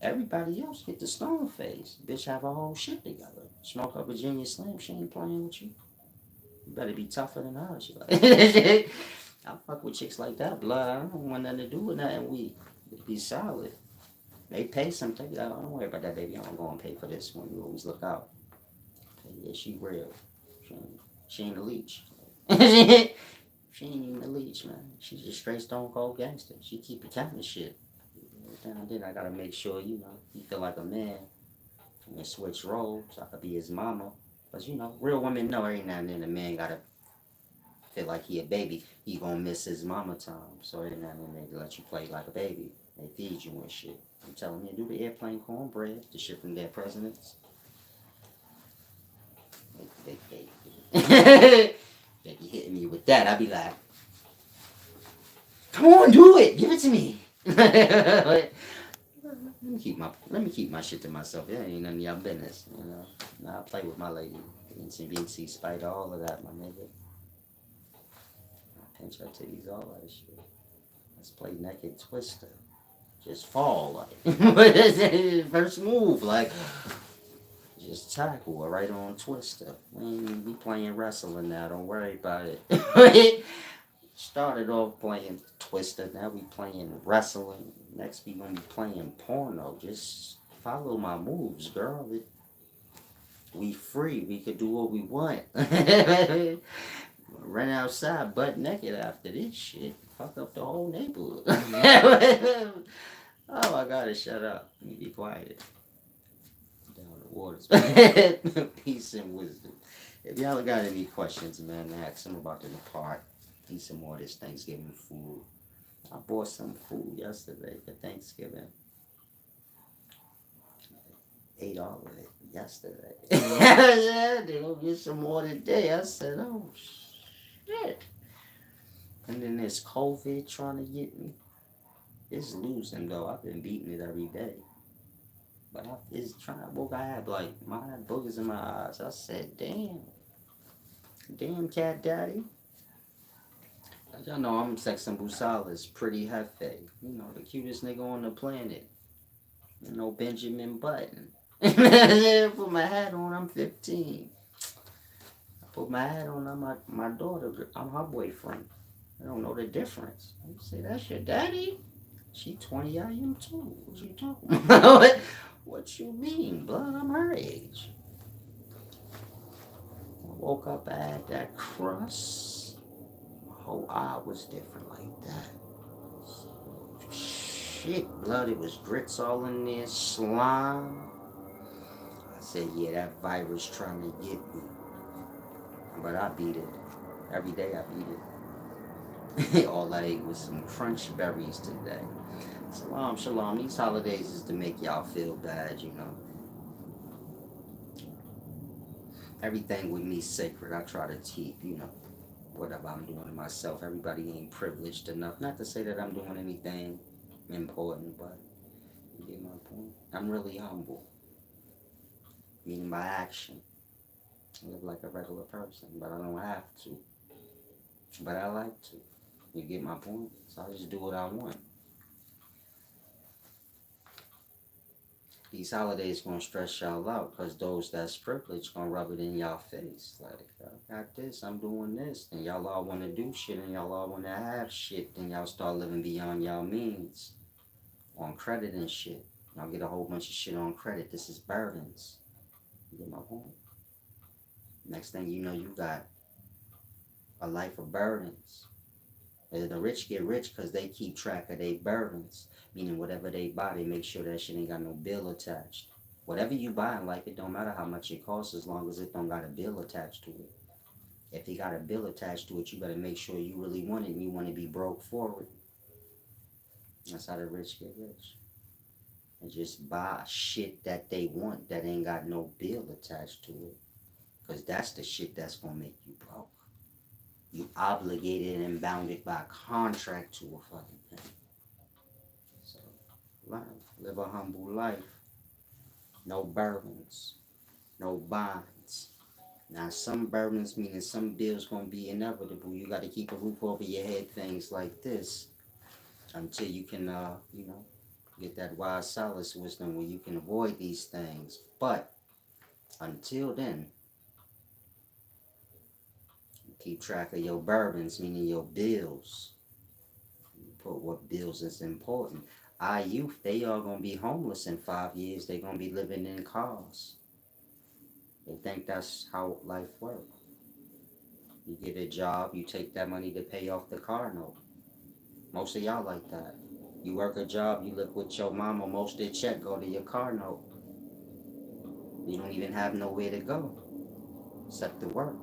Everybody else get the stone face. Bitch have her whole shit together. Smoke up Virginia Slim. She ain't playing with you. You better be tougher than her. She like, I fuck with chicks like that, blood. I don't want nothing to do with nothing. We be solid. They pay something. Don't worry about that, baby. I'm going to pay for this one. You always look out. Yeah, she real. She ain't a leech. She ain't even a leech, man. She's just straight stone cold gangster. She keep a count of shit. Every time I did, I gotta make sure, you feel like a man. And switch roles. I could be his mama. But real women know every now and then a man gotta feel like he a baby. He gonna miss his mama time. So every now and then they let you play like a baby. They feed you and shit. I'm telling you, do the airplane cornbread, the shit from their presidents. They be hitting me with that. I be like, come on, do it. Give it to me. Let me keep my shit to myself. It ain't none of y'all business. Nah, I play with my lady. NCBC, spider, all of that, my nigga. I pinch her titties, all that shit. Let's play naked twister. Just fall like. First move, like. Just tackle her right on twister. We ain't be playing wrestling now. Don't worry about it. Started off playing twister. Now we playing wrestling. Next we gonna be playing porno. Just follow my moves, girl. We free. We could do what we want. Run outside butt naked after this shit. Fuck up the whole neighborhood. Oh, I gotta shut up. Let me be quiet. Down the waters. Peace and wisdom. If y'all got any questions, man, ask them about the depart. Eat some more of this Thanksgiving food. I bought some food yesterday for Thanksgiving. Ate all of it yesterday. Yeah, they gonna get some more today. I said, oh shit. And then there's COVID trying to get me. It's losing though. I've been beating it every day. But it's trying. I had boogers in my eyes. I said, damn, cat daddy. Y'all know I'm Sexton Busala's pretty hefe. The cutest nigga on the planet. Benjamin Button. Put my hat on, I'm 15. I put my hat on, I'm my daughter. I'm her boyfriend. I don't know the difference. You say, that's your daddy? She 20, I am too. What you talking about? What you mean, blood? I'm her age. I woke up, I had that crust. My whole eye was different like that. Shit, blood, it was grits all in there, slime. I said, yeah, that virus trying to get me. But I beat it. Every day I beat it. All I ate was some crunch berries today. Shalom, shalom. These holidays is to make y'all feel bad, Everything with me sacred. I try to keep, whatever I'm doing to myself. Everybody ain't privileged enough. Not to say that I'm doing anything important, but You get my point? I'm really humble, meaning by action. I live like a regular person, but I don't have to. But I like to. You get my point? So I just do what I want. These holidays gonna stress y'all out because those that's privileged gonna rub it in y'all face. Like, I got this, I'm doing this. And y'all all wanna do shit and y'all all wanna have shit. Then y'all start living beyond y'all means on credit and shit. Y'all get a whole bunch of shit on credit. This is burdens. You get my point? Next thing you know, you got a life of burdens. And the rich get rich because they keep track of their burdens. Meaning whatever they buy, they make sure that shit ain't got no bill attached. Whatever you buy in life, it don't matter how much it costs as long as it don't got a bill attached to it. If it got a bill attached to it, you better make sure you really want it and you want to be broke for it. That's how the rich get rich. And just buy shit that they want that ain't got no bill attached to it. Because that's the shit that's going to make you broke. You obligated and bounded by contract to a fucking thing. So, live a humble life. No burdens. No bonds. Now, some burdens meaning some bills going to be inevitable. You got to keep a roof over your head, things like this. Until you can, get that wise solace wisdom where you can avoid these things. But, until then, keep track of your burdens, meaning your bills. You put what bills is important. Our youth, they are going to be homeless in 5 years. They're going to be living in cars. They think that's how life works. You get a job, you take that money to pay off the car note. Most of y'all like that. You work a job, you live with your mama, most of the check go to your car note. You don't even have nowhere to go except to work.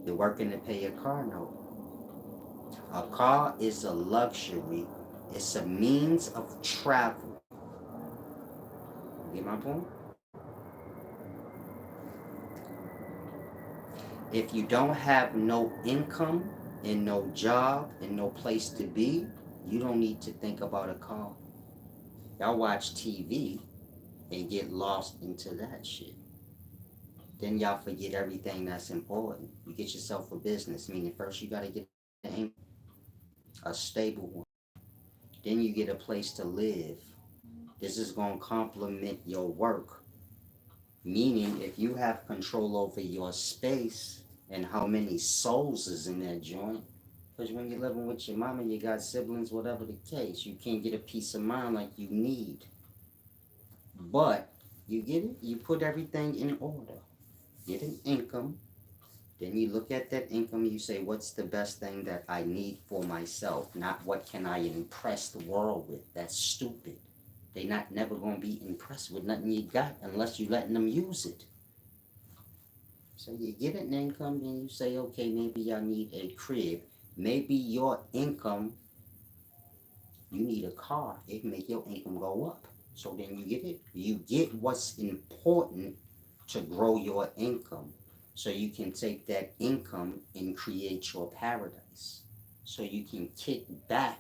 You're working to pay your car note. A car is a luxury. It's a means of travel. You get my point? If you don't have no income and no job and no place to be, you don't need to think about a car. Y'all watch TV and get lost into that shit. Then y'all forget everything that's important. You get yourself a business, meaning first you gotta get an income, a stable one. Then you get a place to live. This is gonna complement your work. Meaning if you have control over your space and how many souls is in that joint, because when you're living with your mama, you got siblings, whatever the case, you can't get a peace of mind like you need. But, you get it? You put everything in order. Get an income. Then you look at that income, you say, what's the best thing that I need for myself? Not what can I impress the world with. That's stupid. They not never going to be impressed with nothing you got unless you letting them use it. So you get an income, then you say, okay, maybe I need a crib. Maybe your income, you need a car. It can make your income go up. So then you get it. You get what's important to grow your income. So you can take that income and create your paradise. So you can kick back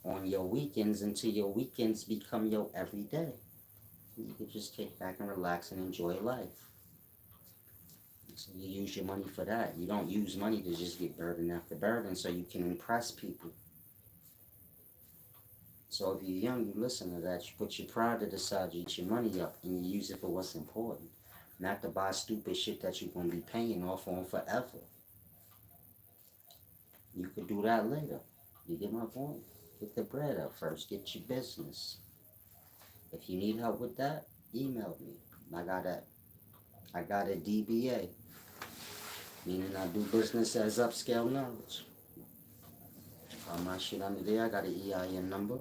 on your weekends until your weekends become your everyday. You can just kick back and relax and enjoy life. So you use your money for that. You don't use money to just get burden after burden so you can impress people. So if you're young, you listen to that. You put your pride to the side, you get your money up, and you use it for what's important. Not to buy stupid shit that you're going to be paying off on forever. You could do that later. You get my point? Get the bread up first. Get your business. If you need help with that, email me. I got a DBA. Meaning I do business as upscale knowledge. All my shit under there, I got an EIN number.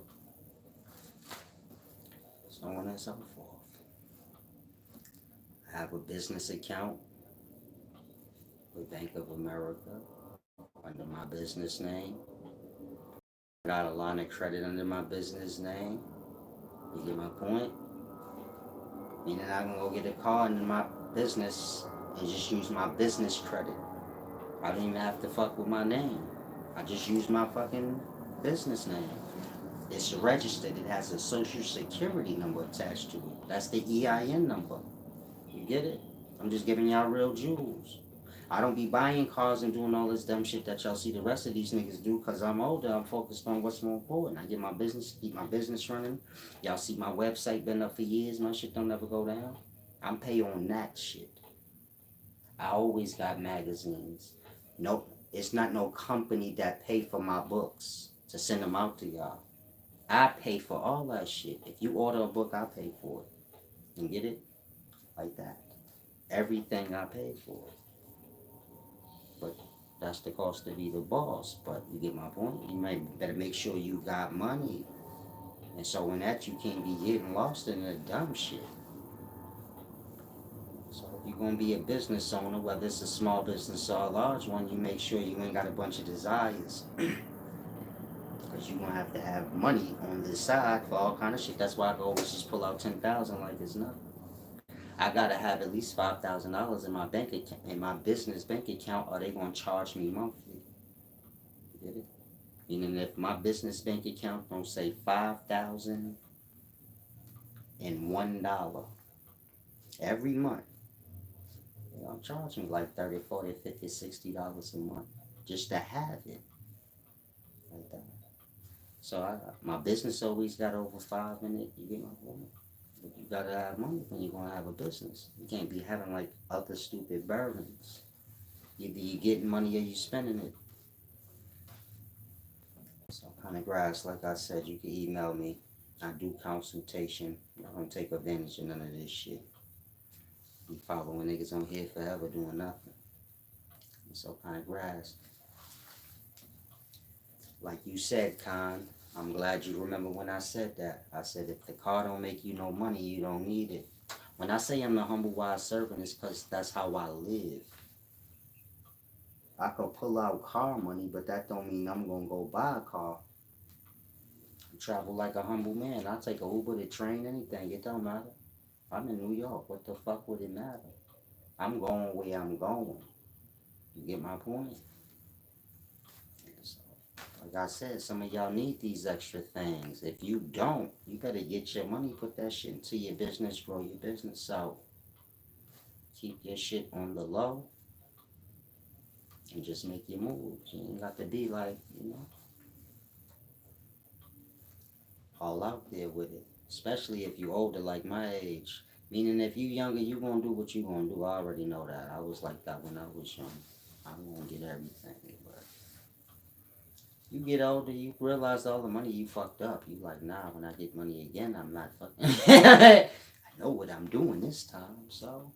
So on and so forth. I have a business account with Bank of America under my business name. I got a line of credit under my business name. You get my point? Meaning I can go get a car under my business and just use my business credit. I don't even have to fuck with my name. I just use my fucking business name. It's registered. It has a social security number attached to it. That's the EIN number. You get it? I'm just giving y'all real jewels. I don't be buying cars and doing all this dumb shit that y'all see the rest of these niggas do because I'm older. I'm focused on what's more important. I get my business, keep my business running. Y'all see my website been up for years. My shit don't ever go down. I'm pay on that shit. I always got magazines. Nope, it's not no company that pay for my books to send them out to y'all. I pay for all that shit. If you order a book, I pay for it. You get it? Like that. Everything I pay for. But that's the cost to be the boss. But you get my point? You might better make sure you got money. And so in that you can't be getting lost in the dumb shit. So if you're gonna be a business owner, whether it's a small business or a large one, you make sure you ain't got a bunch of desires. Because you're gonna have to have money on the side for all kind of shit. That's why I can always just pull out 10,000 like it's nothing. I gotta have at least $5,000 in my bank account, in my business bank account, or they gonna charge me monthly. You get it? Meaning if my business bank account don't say $5,001 every month, they gonna charge me like 30, 40, 50, $60 a month just to have it like that. So my business always got over five in it. You get my point? But you gotta have money when you're gonna have a business. You can't be having like other stupid burdens. Either you getting money or you spending it. So kind of grass, like I said, you can email me. I do consultation. I don't take advantage of none of this shit. You following niggas on here forever doing nothing. So kind of grass. Like you said, Khan, I'm glad you remember when I said that. I said if the car don't make you no money, you don't need it. When I say I'm the humble wise servant, it's because that's how I live. I could pull out car money, but that don't mean I'm gonna go buy a car. I travel like a humble man. I take a Uber, the train, anything. It don't matter. I'm in New York. What the fuck would it matter? I'm going where I'm going. You get my point? So, like I said, some of y'all need these extra things. If you don't, you better get your money, put that shit into your business, grow your business out. Keep your shit on the low and just make your moves. You ain't got to be like, all out there with it. Especially if you older like my age. Meaning if you younger, you gonna do what you gonna do. I already know that. I was like that when I was young. I'm gonna get everything. But you get older, you realize all the money you fucked up. You like, nah, when I get money again, I'm not fucking. I know what I'm doing this time. So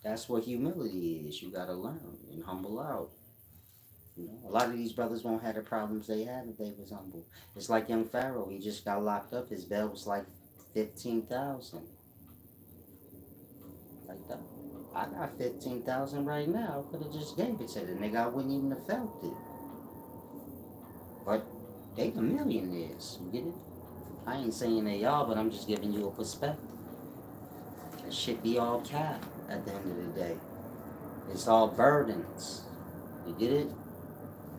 that's what humility is. You gotta learn and humble out. A lot of these brothers won't have the problems they had if they was humble. It's like young Pharaoh. He just got locked up. His bail was like 15,000. Like that. I got 15,000 right now. I could have just gave it to the nigga. I wouldn't even have felt it. But they the millionaires. You get it? I ain't saying they all, but I'm just giving you a perspective. It should be all cap at the end of the day. It's all burdens. You get it?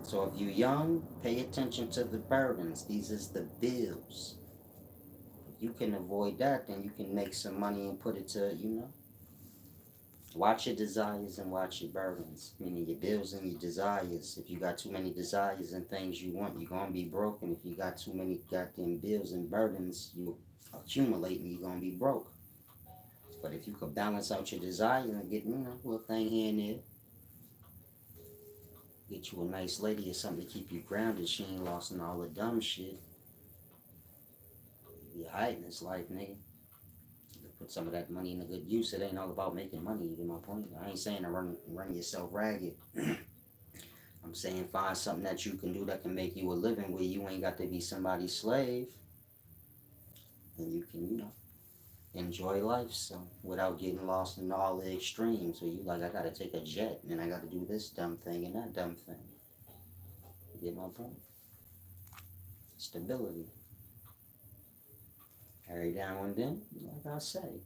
So if you're young, pay attention to the burdens. These is the bills. If you can avoid that, then you can make some money and put it to, watch your desires and watch your burdens. Meaning your bills and your desires. If you got too many desires and things you want, you're going to be broken. If you got too many goddamn bills and burdens, you accumulate and you're going to be broke. But if you could balance out your desire and get, a little thing here and there, get you a nice lady or something to keep you grounded. She ain't lost in all the dumb shit. You be alright in this life, nigga. You put some of that money in a good use. It ain't all about making money. You get my point? I ain't saying to run yourself ragged. I'm saying find something that you can do that can make you a living where you ain't got to be somebody's slave. And you can, enjoy life so without getting lost in all the extremes. So you like, I gotta take a jet and then I gotta do this dumb thing and that dumb thing. You get my point? Stability. Every now and then, like I say,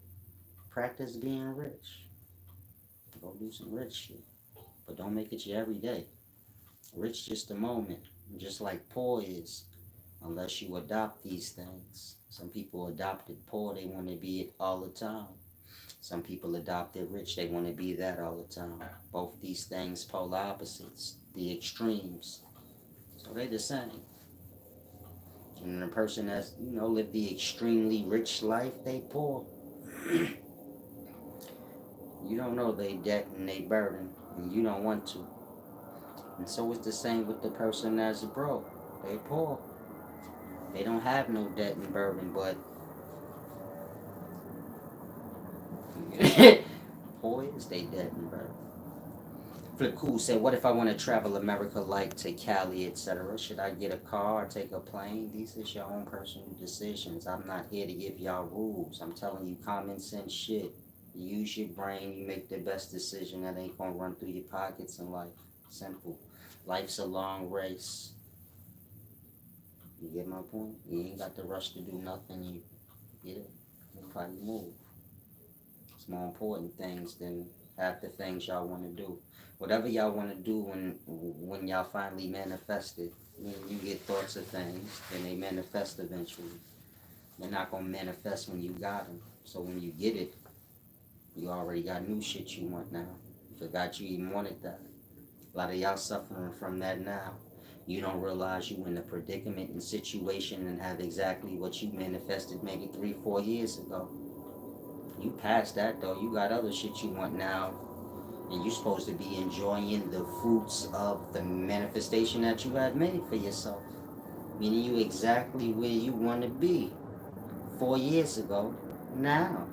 practice being rich. Go do some rich shit. But don't make it your everyday. Rich just a moment. Just like poor is unless you adopt these things. Some people adopt it poor, they want to be it all the time. Some people adopt it rich, they want to be that all the time. Both these things polar opposites, the extremes. So they the same. And the person that's, lived the extremely rich life, they poor. You don't know they debt and they burden, and you don't want to. And so it's the same with the person that's broke. They poor. They don't have no debt and burden, but poor is they debt and burden. Flip Cool said, what if I want to travel America like to Cali, etc.? Should I get a car or take a plane? These is your own personal decisions. I'm not here to give y'all rules. I'm telling you common sense shit. You use your brain, you make the best decision that ain't gonna run through your pockets in life. Simple. Life's a long race. You get my point? You ain't got the rush to do nothing. You get it? You probably move. It's more important things than half the things y'all want to do. Whatever y'all want to do when y'all finally manifest it, when you get thoughts of things, then they manifest eventually. They're not going to manifest when you got them. So when you get it, you already got new shit you want now. You forgot you even wanted that. A lot of y'all suffering from that now. You don't realize you in a predicament and situation and have exactly what you manifested maybe 3-4 years ago. You passed that though. You got other shit you want now. And you're supposed to be enjoying the fruits of the manifestation that you had made for yourself. Meaning you exactly where you want to be 4 years ago now.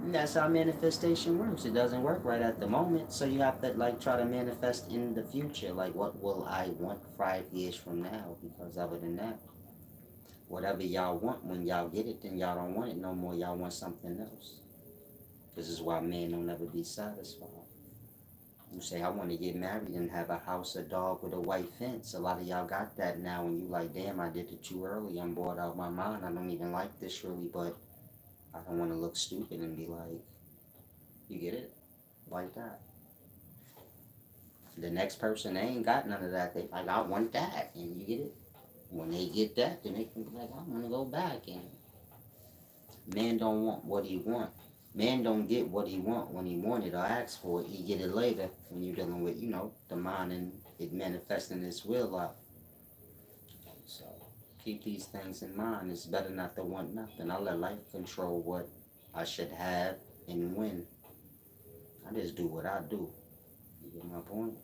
That's how manifestation works. It doesn't work right at the moment. So you have to try to manifest in the future. Like, what will I want 5 years from now? Because other than that, whatever y'all want, when y'all get it, then y'all don't want it no more. Y'all want something else. This is why men don't ever be satisfied. You say, I want to get married and have a house, a dog with a white fence. A lot of y'all got that now, and you like, damn, I did it too early. I'm bored out of my mind. I don't even like this really, but I don't want to look stupid and be like, you get it? Like that. The next person, they ain't got none of that. They like, I want that, and you get it? When they get that, then they can be like, I want to go back. And man don't want what he want. Man don't get what he want when he want it or ask for it. He get it later when you're dealing with, the mind and it manifesting its will out. So keep these things in mind. It's better not to want nothing. I let life control what I should have and when. I just do what I do. You get my point?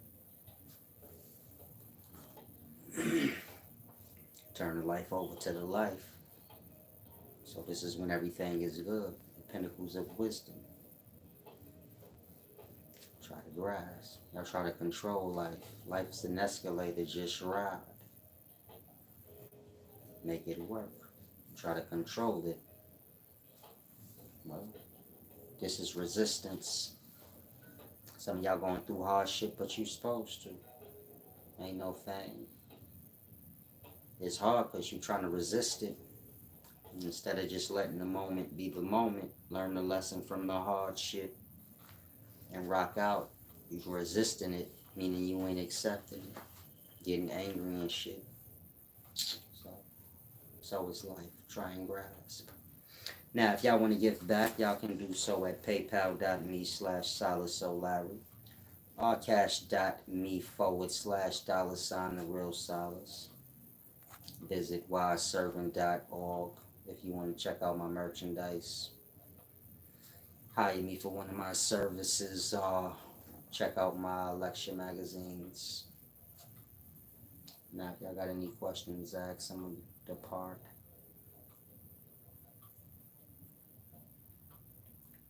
Turn the life over to the life. So this is when everything is good. The pinnacles of wisdom. Try to grasp. Y'all try to control life. Life's an escalator, just ride. Make it work. Try to control it. Well, this is resistance. Some of y'all going through hard shit, but you supposed to. Ain't no thing. It's hard because you're trying to resist it. Instead of just letting the moment be the moment, learn the lesson from the hard shit and rock out. You're resisting it, meaning you ain't accepting it. Getting angry and shit. So it's life. Try and grasp. Now, if y'all want to give back, y'all can do so at paypal.me/SolaceSoLarry or cash.me/$ the real Solace. Visit wiseservant.org if you want to check out my merchandise. Hire me for one of my services. Check out my lecture magazines. Now, if y'all got any questions, ask them to depart.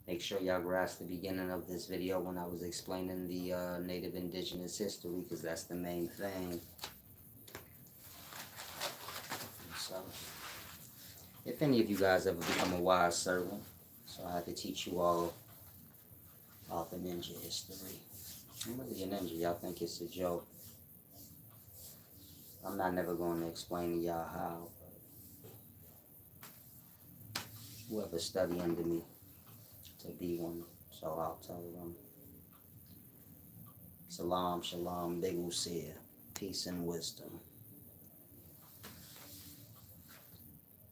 Make sure y'all grasp the beginning of this video when I was explaining the Native Indigenous history, because that's the main thing. So, if any of you guys ever become a wise servant, so I had to teach you all the ninja history. I'm really a ninja. Y'all think it's a joke. I'm not never going to explain to y'all how. Whoever study under me to be one, so I'll tell them. Salam, shalom, big usir, peace and wisdom.